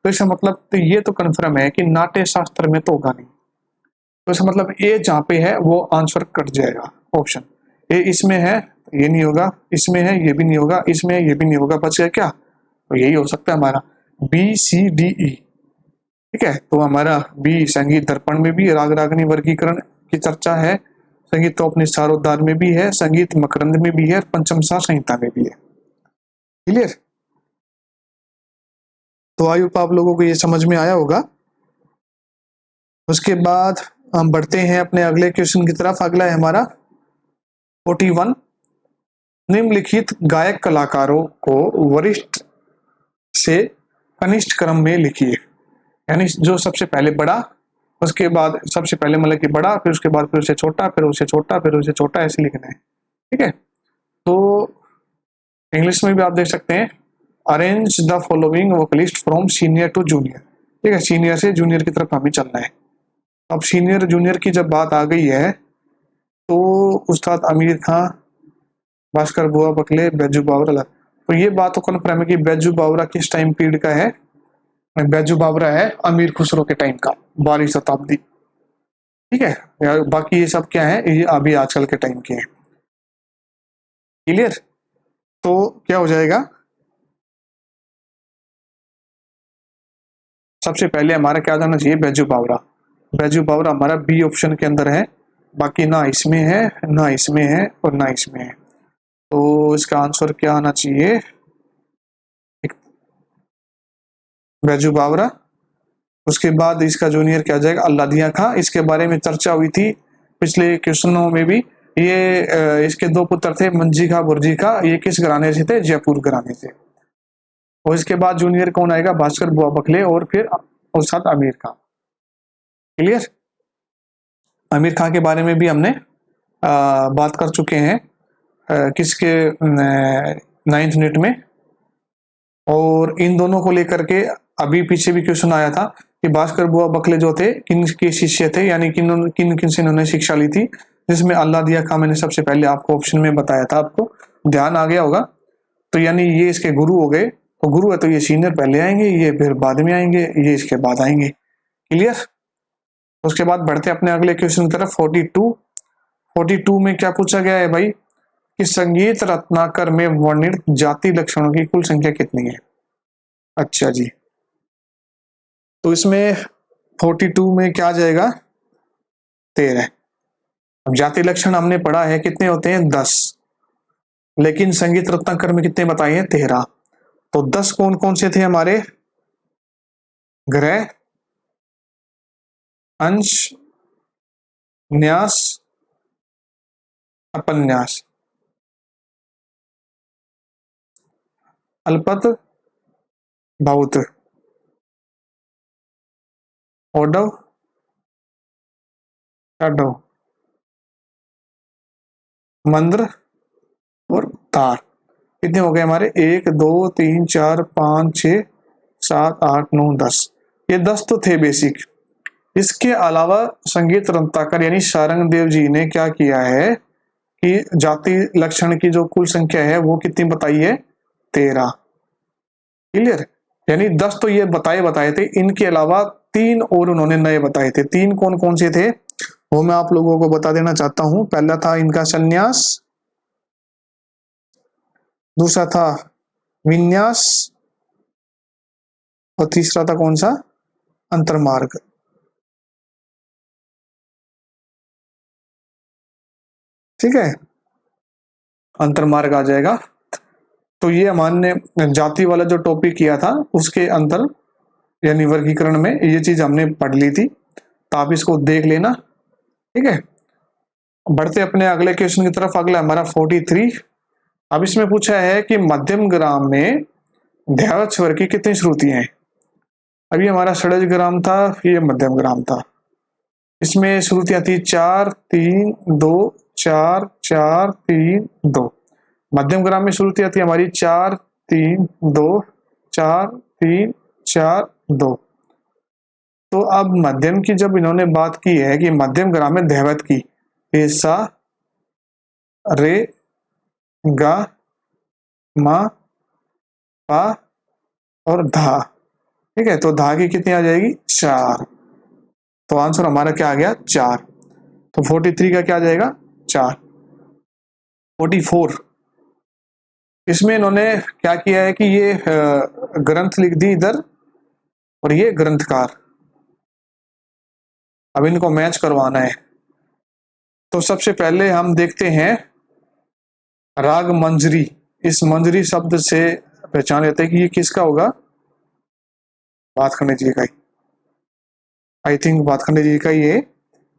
तो इसका मतलब तो ये तो कन्फर्म है कि नाट्य शास्त्र में तो होगा नहीं। तो इसका मतलब ए जहाँ पे है वो आंसर कट जाएगा। ऑप्शन ए इसमें है, ये नहीं होगा, इसमें है ये भी नहीं होगा, इसमें ये भी नहीं होगा, बच गया क्या? तो यही हो सकता है हमारा बी सी डी ई। ठीक है। तो हमारा बी संगीत दर्पण में भी राग रागनी वर्गीकरण की चर्चा है, संगीत तो अपने सारोद्धार में भी है, संगीत मकरंद में भी है, पंचम सा संहिता में भी है। क्लियर? तो आई होप आप लोगों को ये समझ में आया होगा। उसके बाद हम बढ़ते हैं अपने अगले क्वेश्चन की तरफ। अगला है हमारा 41। निम्नलिखित गायक कलाकारों को वरिष्ठ से कनिष्ठ क्रम में लिखिए, यानी जो सबसे पहले बड़ा, उसके बाद सबसे पहले मतलब कि बड़ा, फिर उसके बाद फिर उसे छोटा, फिर उसे छोटा, फिर उसे छोटा, ऐसे लिखना है। ठीक है। तो इंग्लिश में भी आप देख सकते हैं, arrange the following vocalist from senior to junior. ठीक है, सीनियर से जूनियर की तरफ हमें चलना है। अब सीनियर जूनियर की जब बात आ गई है तो उस्ताद आमिर खां, भास्कर बुआ बकले, बैजू बावरा लग। तो ये बात तो कन्फर्म है कि बैजू बावरा किस टाइम पीरियड का है? बैजू बावरा है अमीर खुसरो के टाइम का, 12वीं शताब्दी। ठीक है। बाकी ये सब क्या है, ये अभी आजकल के टाइम के हैं। क्लियर? तो क्या हो जाएगा? सबसे पहले हमारा क्या जाना चाहिए? बैजू बावरा। बैजू बावरा हमारा बी ऑप्शन के अंदर है, बाकी ना इसमें है, ना इसमें है और ना इसमें है। तो इसका आंसर क्या आना चाहिए? बैजू बावरा। उसके बाद इसका जूनियर क्या जाएगा? अल्लादिया खां। इसके बारे में चर्चा हुई थी पिछले क्वेश्चनों में भी। ये इसके 2 पुत्र थे, मंजी खां, बुर्जी खां। ये किस घराने से थे? जयपुर घराने से। और इसके बाद जूनियर कौन आएगा? भास्कर बुआ बकले और फिर उस्ताद आमिर खां। क्लियर? आमिर खां के बारे में भी हमने बात कर चुके हैं किसके 9th यूनिट में। और इन दोनों को लेकर के अभी पीछे भी क्वेश्चन आया था कि भास्कर बुआ बकले जो थे किन के शिष्य थे, यानी किन किन किन से इन्होंने शिक्षा ली थी, जिसमें अल्लादिया खां मैंने सबसे पहले आपको ऑप्शन में बताया था, आपको ध्यान आ गया होगा। तो यानी ये इसके गुरु हो गए। तो गुरु है तो ये सीनियर पहले आएंगे, ये फिर बाद में आएंगे, ये इसके बाद आएंगे। क्लियर? उसके बाद बढ़ते अपने अगले क्वेश्चन की तरफ। 42 में क्या पूछा गया है भाई कि संगीत रत्नाकर में वर्णित जाति लक्षणों की कुल संख्या कितनी है? अच्छा जी, तो इसमें 42 में क्या जाएगा? 13। अब जाति लक्षण हमने पढ़ा है कितने होते हैं? 10। लेकिन संगीत रत्नाकर में कितने बताए हैं? 13। तो 10 कौन कौन से थे हमारे? ग्रह, अंश, न्यास, अपन्यास, अल्पत, बहुत, ओडव, टाडव, मंद्र और तार। कितने हो गए हमारे? 1 2 3 4 5 6 7 8 9 10। ये 10 तो थे बेसिक। इसके अलावा संगीत रत्नाकर यानी सारंग देव जी ने क्या किया है कि जाति लक्षण की जो कुल संख्या है वो कितनी बताई है? 13। क्लियर? यानी 10 तो ये बताए बताए थे, इनके अलावा 3 और उन्होंने नए बताए थे। 3 कौन कौन से थे वो मैं आप लोगों को बता देना चाहता हूं। पहला था इनका संन्यास, दूसरा था विन्यास और तीसरा था कौन सा? अंतर्मार्ग। ठीक है, अंतर्मार्ग आ जाएगा। तो ये हमने जाति वाला जो टॉपिक किया था उसके अंतर यानी वर्गीकरण में ये चीज हमने पढ़ ली थी, तो आप इसको देख लेना। ठीक है, बढ़ते अपने अगले क्वेश्चन की तरफ। अगला हमारा 43। अब इसमें पूछा है कि मध्यम ग्राम में ध्यावत स्वर की कितनी श्रुतियां हैं? अभी हमारा षड्ज ग्राम था, ये मध्यम ग्राम था। इसमें श्रुतियां थी 4 3 2 4 4 3 2। मध्यम ग्राम में श्रुतियां थी हमारी 4 3 2 4 3 4 2। तो अब मध्यम की जब इन्होंने बात की है कि मध्यम ग्राम में ध्यावत की, सा रे गा मा पा और धा। ठीक है, तो धा की कितनी आ जाएगी? 4। तो आंसर हमारा क्या आ गया? 4। तो 43 का क्या आ जाएगा? 4। 44। इसमें इन्होंने क्या किया है कि ये ग्रंथ लिख दी इधर और ये ग्रंथकार। अब इनको मैच करवाना है। तो सबसे पहले हम देखते हैं राग मंजरी। इस मंजरी शब्द से पहचान लेते हैं कि ये किसका होगा? भातखंडे जी का ही। आई थिंक भातखंडे जी का ही है।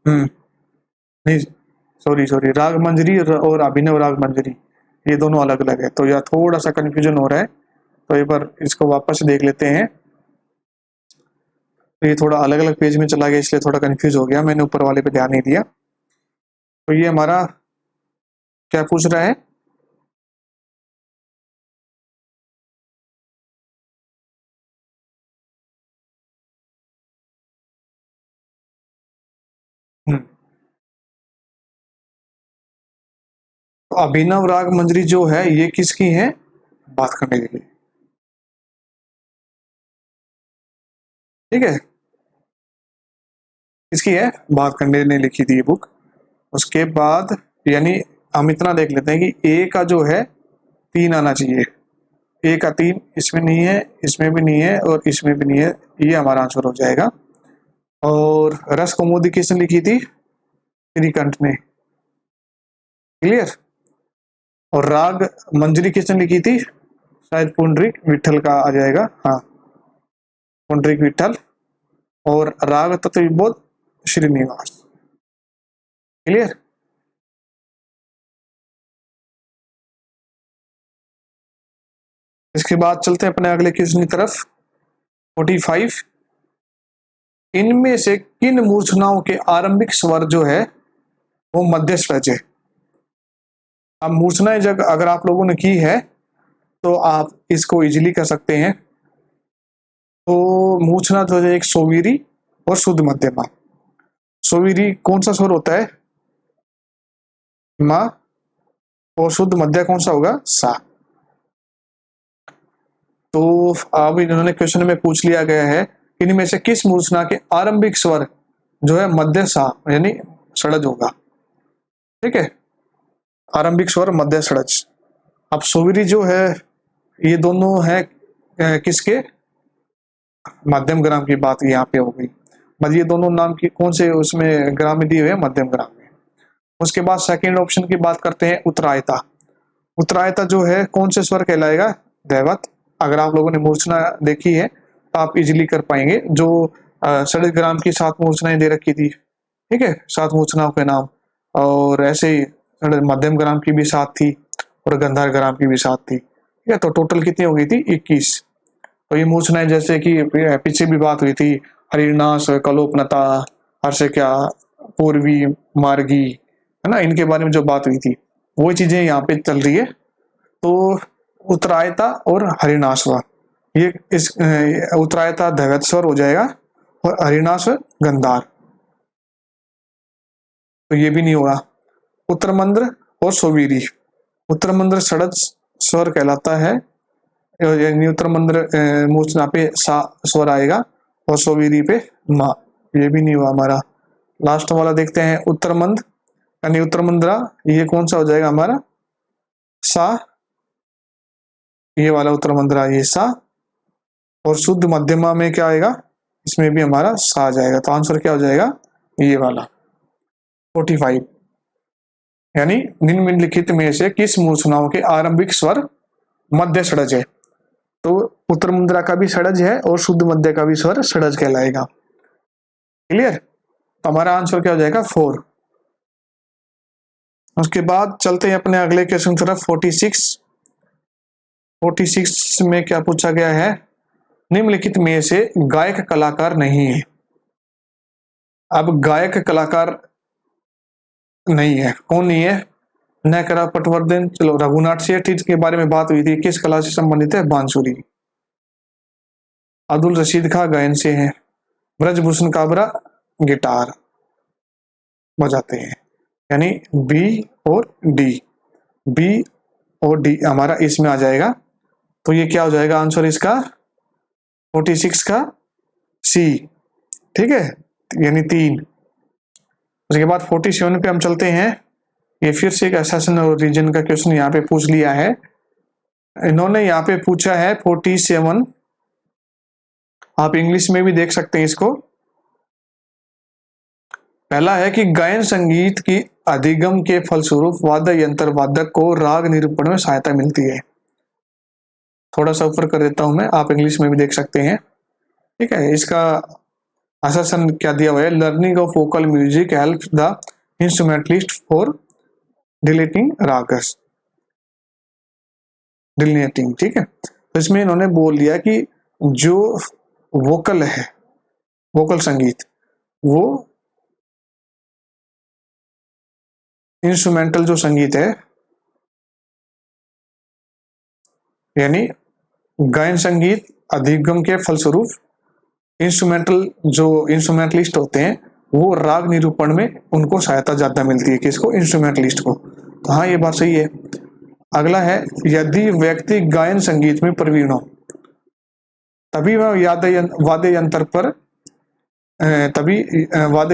नहीं, सॉरी सॉरी, राग मंजरी और अभिनव राग मंजरी ये दोनों अलग अलग है, तो यह थोड़ा सा कंफ्यूजन हो रहा है। तो एक बार इसको वापस देख लेते हैं। तो ये थोड़ा अलग अलग पेज में चला गया इसलिए थोड़ा कंफ्यूज हो गया, मैंने ऊपर वाले पे ध्यान नहीं दिया। तो ये हमारा क्या पूछ रहा है? हम्म, तो अभिनव राग मंजरी जो है ये किसकी है? भातखंडे जी की। ठीक है, इसकी है, भातखंडे ने लिखी थी ये बुक। उसके बाद यानी हम इतना देख लेते हैं कि ए का जो है 3 आना चाहिए। ए का 3 इसमें नहीं है, इसमें भी नहीं है और इसमें भी नहीं है, ये हमारा आंसर हो जाएगा। और रस कौमुदी किसने लिखी थी? श्रीकंठ ने। क्लियर? और राग मंजरी किसने लिखी थी? शायद पुंडरीक विठल का आ जाएगा। हाँ, पुंडरीक विठल। और राग तत्वबोध श्रीनिवास। क्लियर? इसके बाद चलते हैं अपने अगले क्वेश्चन की तरफ। 45। इनमें से किन मूर्छनाओं के आरंभिक स्वर जो है वो मध्य स्वज है? अब मूर्छनाएं जब अगर आप लोगों ने की है तो आप इसको इजीली कर सकते हैं। तो मूर्छना जो है एक सोवीरी और शुद्ध मध्यमा। सोवीरी कौन सा स्वर होता है? मा। और शुद्ध मध्य कौन सा होगा? सा। तो अब इन्होंने क्वेश्चन में पूछ लिया गया है इनमें से किस मूर्छना के आरंभिक स्वर जो है मध्य सा यानी षडज होगा। ठीक है, आरंभिक स्वर मध्य षडज। अब सोवीरी जो है ये दोनों है किसके? मध्यम ग्राम की बात यहाँ पे हो गई। मतलब ये दोनों नाम की कौन से उसमें ग्राम में दिए हुए हैं? मध्यम ग्राम में। उसके बाद सेकंड ऑप्शन की बात करते हैं उत्तरायता। उत्तरायता जो है कौन से स्वर कहलाएगा? दैवत। अगर आप लोगों ने मूर्छना देखी है तो आप इजीली कर पाएंगे। जो षडग्राम की 7 मूर्छनाएं दे रखी थी, ठीक है, 7 मूर्छनाओं के नाम, और ऐसे ही मध्यम ग्राम की भी 7 थी और गंधार ग्राम की भी 7 थी, ठीक है। तो टोटल कितनी हो गई थी? 21। तो ये मूर्छनाएं जैसे कि पीछे भी बात हुई थी, हरिनाश, कलोपनता, हर्षक्या, पूर्वी, मार्गी, है ना, इनके बारे में जो बात हुई थी वो चीजें यहाँ पे चल रही है। तो उत्तरायता और हरिनाशवा, ये इस उत्तरायता दैवत स्वर हो जाएगा और हरिनाश गंधार, तो ये भी नहीं होगा। उत्तरमंद्र और सोवीरी, उत्तरमंद्र षडज स्वर कहलाता है, यानी उत्तरमंद्र मूर्छना पे सा स्वर आएगा और सोवीरी पे मा, ये भी नहीं हुआ हमारा। लास्ट वाला देखते हैं, उत्तरमंद यानी उत्तरमंद्रा, ये कौन सा हो जाएगा हमारा? सा, ये वाला उत्तरमंद्रा ये सा, और शुद्ध मध्यमा में क्या आएगा? इसमें भी हमारा सा आ जाएगा। तो आंसर क्या हो जाएगा? ये वाला 45। यानी निम्नलिखित में से किस मूर्छनाओं के आरंभिक स्वर मध्य षडज है? तो उत्तर मुद्रा का भी षडज है और शुद्ध मध्य का भी स्वर षडज कहलाएगा। क्लियर? तो हमारा आंसर क्या हो जाएगा? 4। उसके बाद चलते हैं अपने अगले क्वेश्चन की तरफ। 46 में क्या पूछा गया है? निम्नलिखित में से गायक कलाकार नहीं है। अब गायक कलाकार नहीं है, कौन नहीं है? नैकरा, पटवर्धन, चलो रघुनाथ सेठ के बारे में बात हुई थी, किस कला से संबंधित है? बांसुरी। अब्दुल रशीद खां गायन से है। ब्रजभूषण काबरा गिटार बजाते हैं। यानी बी और डी, बी और डी हमारा इसमें आ जाएगा। तो ये क्या हो जाएगा आंसर इसका? 46 का सी, ठीक है, यानी 3। उसके बाद 47 पे हम चलते हैं। ये फिर से एक एसेशन और रीजन का क्वेश्चन यहाँ पे पूछ लिया है इन्होंने। यहाँ पे पूछा है 47, आप इंग्लिश में भी देख सकते हैं इसको। पहला है कि गायन संगीत की अधिगम के फलस्वरूप वाद्य यंत्र वादक को राग निरूपण में सहायता मिलती है। थोड़ा सा ऊपर कर देता हूं मैं, आप इंग्लिश में भी देख सकते हैं, ठीक है। इसका आसन क्या दिया हुआ है? Learning of vocal music help the instrumentalist for deleting ragas, delineating, ठीक है। तो इसमें इन्होंने बोल दिया कि जो वोकल है, वोकल संगीत, वो इंस्ट्रूमेंटल जो संगीत है, यानी गायन संगीत अधिगम के फलस्वरूप इंस्ट्रूमेंटल जो इंस्ट्रूमेंटलिस्ट होते हैं वो राग निरूपण में उनको सहायता ज्यादा मिलती है। किसको? इंस्ट्रूमेंटलिस्ट को। तो हाँ, ये बात सही है। अगला है, यदि व्यक्ति गायन संगीत में प्रवीण हो तभी वह वाद्य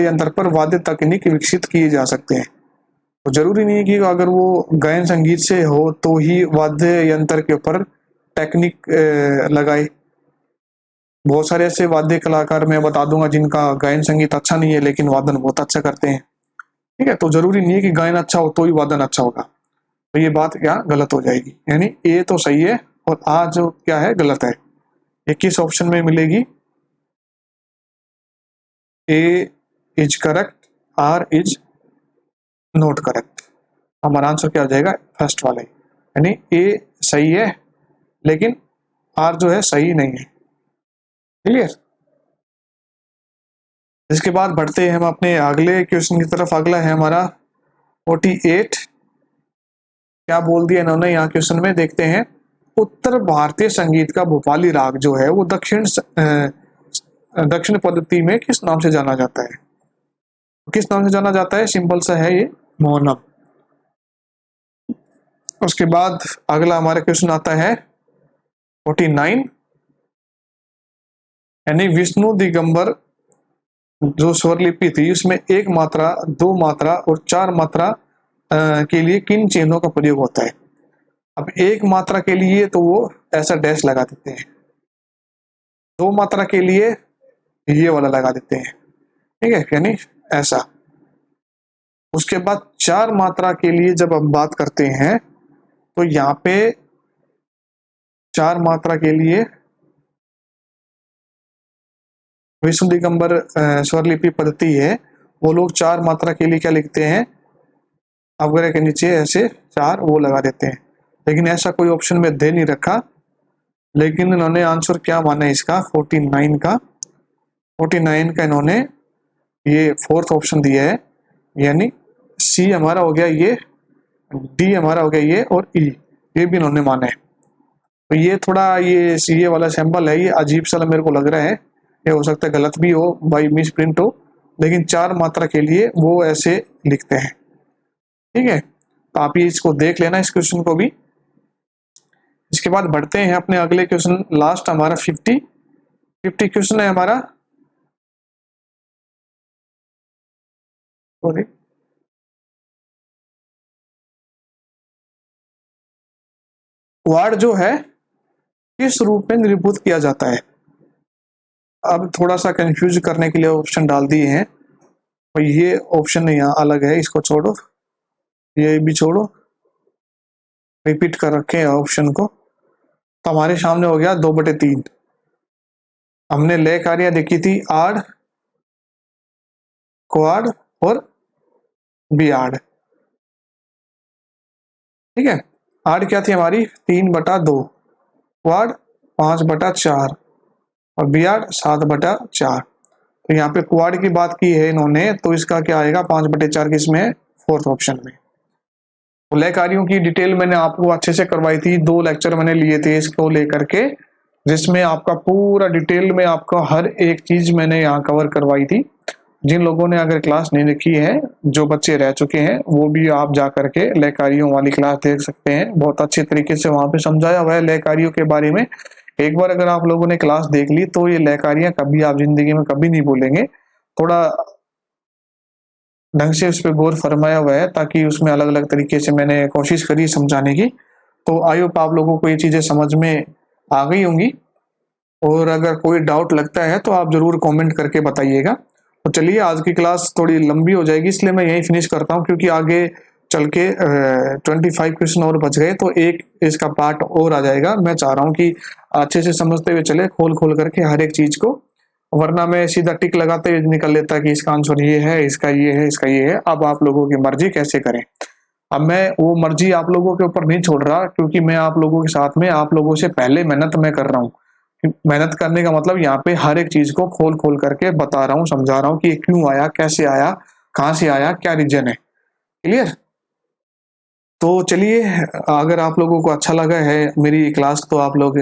यंत्र पर वाद्य तकनीक विकसित किए जा सकते हैं। तो जरूरी नहीं है कि अगर वो गायन संगीत से हो तो ही वाद्य यंत्र के ऊपर टेक्निक लगाए। बहुत सारे ऐसे वाद्य कलाकार मैं बता दूंगा जिनका गायन संगीत अच्छा नहीं है लेकिन वादन बहुत अच्छा करते हैं, ठीक है। तो जरूरी नहीं है कि गायन अच्छा हो तो ही वादन अच्छा होगा। तो ये बात क्या गलत हो जाएगी, यानी ए तो सही है और आ जो क्या है गलत है। ये किस ऑप्शन में मिलेगी? A is correct, R is not correct. हमारा आंसर क्या हो जाएगा? फर्स्ट वाला, यानी ए सही है लेकिन आर जो है सही नहीं है। क्लियर? इसके बाद बढ़ते हैं हम अपने अगले क्वेश्चन की तरफ। अगला है हमारा 48। क्या बोल दिया इन्होंने यहाँ क्वेश्चन में, देखते हैं। उत्तर भारतीय संगीत का भोपाली राग जो है वो दक्षिण पद्धति में किस नाम से जाना जाता है? किस नाम से जाना जाता है? सिंपल सा है ये, मोहनम। उसके बाद अगला हमारा क्वेश्चन आता है 49, यानी विष्णु दिगंबर जो स्वरलिपि थी उसमें 1 मात्रा, 2 मात्रा और 4 मात्रा के लिए किन चिन्हों का प्रयोग होता है? अब 1 मात्रा के लिए तो वो ऐसा डैश लगा देते हैं, 2 मात्रा के लिए ये वाला लगा देते हैं, ठीक है, यानी ऐसा। उसके बाद 4 मात्रा के लिए जब हम बात करते हैं तो यहाँ पे 4 मात्रा के लिए विष्णु दिगंबर स्वरलिपि पद्धति है, वो लोग 4 मात्रा के लिए क्या लिखते हैं, अवग्रह के नीचे ऐसे 4 वो लगा देते हैं, लेकिन ऐसा कोई ऑप्शन में दे नहीं रखा। लेकिन इन्होंने आंसर क्या माना इसका 49 का, 49 का इन्होंने ये फोर्थ ऑप्शन दिया है, यानी सी हमारा हो गया ये, डी हमारा हो गया ये, और ई ये भी इन्होंने माना है। तो ये थोड़ा ये वाला सैंपल है, ये अजीब सा मेरे को लग रहा है, ये हो सकता है गलत भी हो, बाई मिस प्रिंट हो, लेकिन 4 मात्रा के लिए वो ऐसे लिखते हैं। ठीक है, तो आप ये इसको देख लेना इस क्वेश्चन को भी। इसके बाद बढ़ते हैं अपने अगले क्वेश्चन, लास्ट हमारा 50 क्वेश्चन है हमारा। सॉरी, वर्ड जो है किस रूप में निरूपित किया जाता है। अब थोड़ा सा कंफ्यूज करने के लिए ऑप्शन डाल दिए हैं, और ये ऑप्शन यहाँ अलग है, इसको छोड़ो, ये भी छोड़ो, रिपीट कर रखे हैं ऑप्शन को। तो हमारे सामने हो गया 2/3। हमने लय कार्य देखी थी आड़, क्वाड और बियाड। ठीक है, आड़ क्या थी हमारी 3/2, क्वाड 5/4 और बियाड 7/4। तो यहाँ पे क्वाड की बात की है इन्होंने, तो इसका क्या आएगा 5/4 किसमें, फोर्थ ऑप्शन में। तो लय कार्यों की डिटेल मैंने आपको अच्छे से करवाई थी, 2 लेक्चर मैंने लिए थे इसको लेकर के, जिसमें आपका पूरा डिटेल में आपका हर एक चीज मैंने यहाँ कवर करवाई थी। जिन लोगों ने अगर क्लास नहीं देखी है, जो बच्चे रह चुके हैं, वो भी आप जा करके लय कार्यों वाली क्लास देख सकते हैं, बहुत अच्छे तरीके से वहां पे समझाया हुआ है लय कार्यों के बारे में। एक बार अगर आप लोगों ने क्लास देख ली तो ये लय कार्य कभी आप जिंदगी में कभी नहीं भूलेंगे। थोड़ा ढंग से उस पर गौर फरमाया हुआ है, ताकि उसमें अलग अलग तरीके से मैंने कोशिश करी समझाने की। तो आई होप आप लोगों को ये चीजें समझ में आ गई होंगी, और अगर कोई डाउट लगता है तो आप जरूर कमेंट करके बताइएगा। तो चलिए, आज की क्लास थोड़ी लंबी हो जाएगी, इसलिए मैं यहीं फिनिश करता हूँ, क्योंकि आगे चल के 25 क्वेश्चन और बच गए, तो एक इसका पार्ट और आ जाएगा। मैं चाह रहा हूँ कि अच्छे से समझते हुए चले, खोल खोल करके हर एक चीज को, वरना मैं सीधा टिक लगाते हुए निकल लेता कि इसका आंसर ये है, इसका ये है, इसका ये है। अब आप लोगों की मर्जी कैसे करें। अब मैं वो मर्जी आप लोगों के ऊपर नहीं छोड़ रहा, क्योंकि मैं आप लोगों के साथ में, आप लोगों से पहले मेहनत मैं कर रहा हूँ। मेहनत करने का मतलब यहाँ पे हर एक चीज को खोल खोल करके बता रहा हूँ, समझा रहा हूँ कि ये क्यों आया, कैसे आया, कहाँ से आया, क्या रीजन है। क्लियर। तो चलिए, अगर आप लोगों को अच्छा लगा है मेरी क्लास, तो आप लोग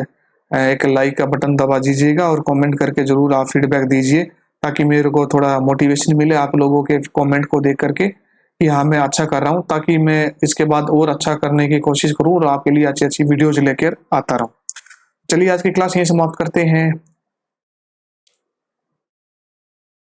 एक लाइक का बटन दबा दीजिएगा, और कमेंट करके जरूर आप फीडबैक दीजिए, ताकि मेरे को थोड़ा मोटिवेशन मिले आप लोगों के कमेंट को देख करके कि हाँ मैं अच्छा कर रहा हूँ, ताकि मैं इसके बाद और अच्छा करने की कोशिश करूँ और आपके लिए अच्छी अच्छी वीडियोज लेकर आता रहूँ। चलिए, आज की क्लास यहीं समाप्त करते हैं।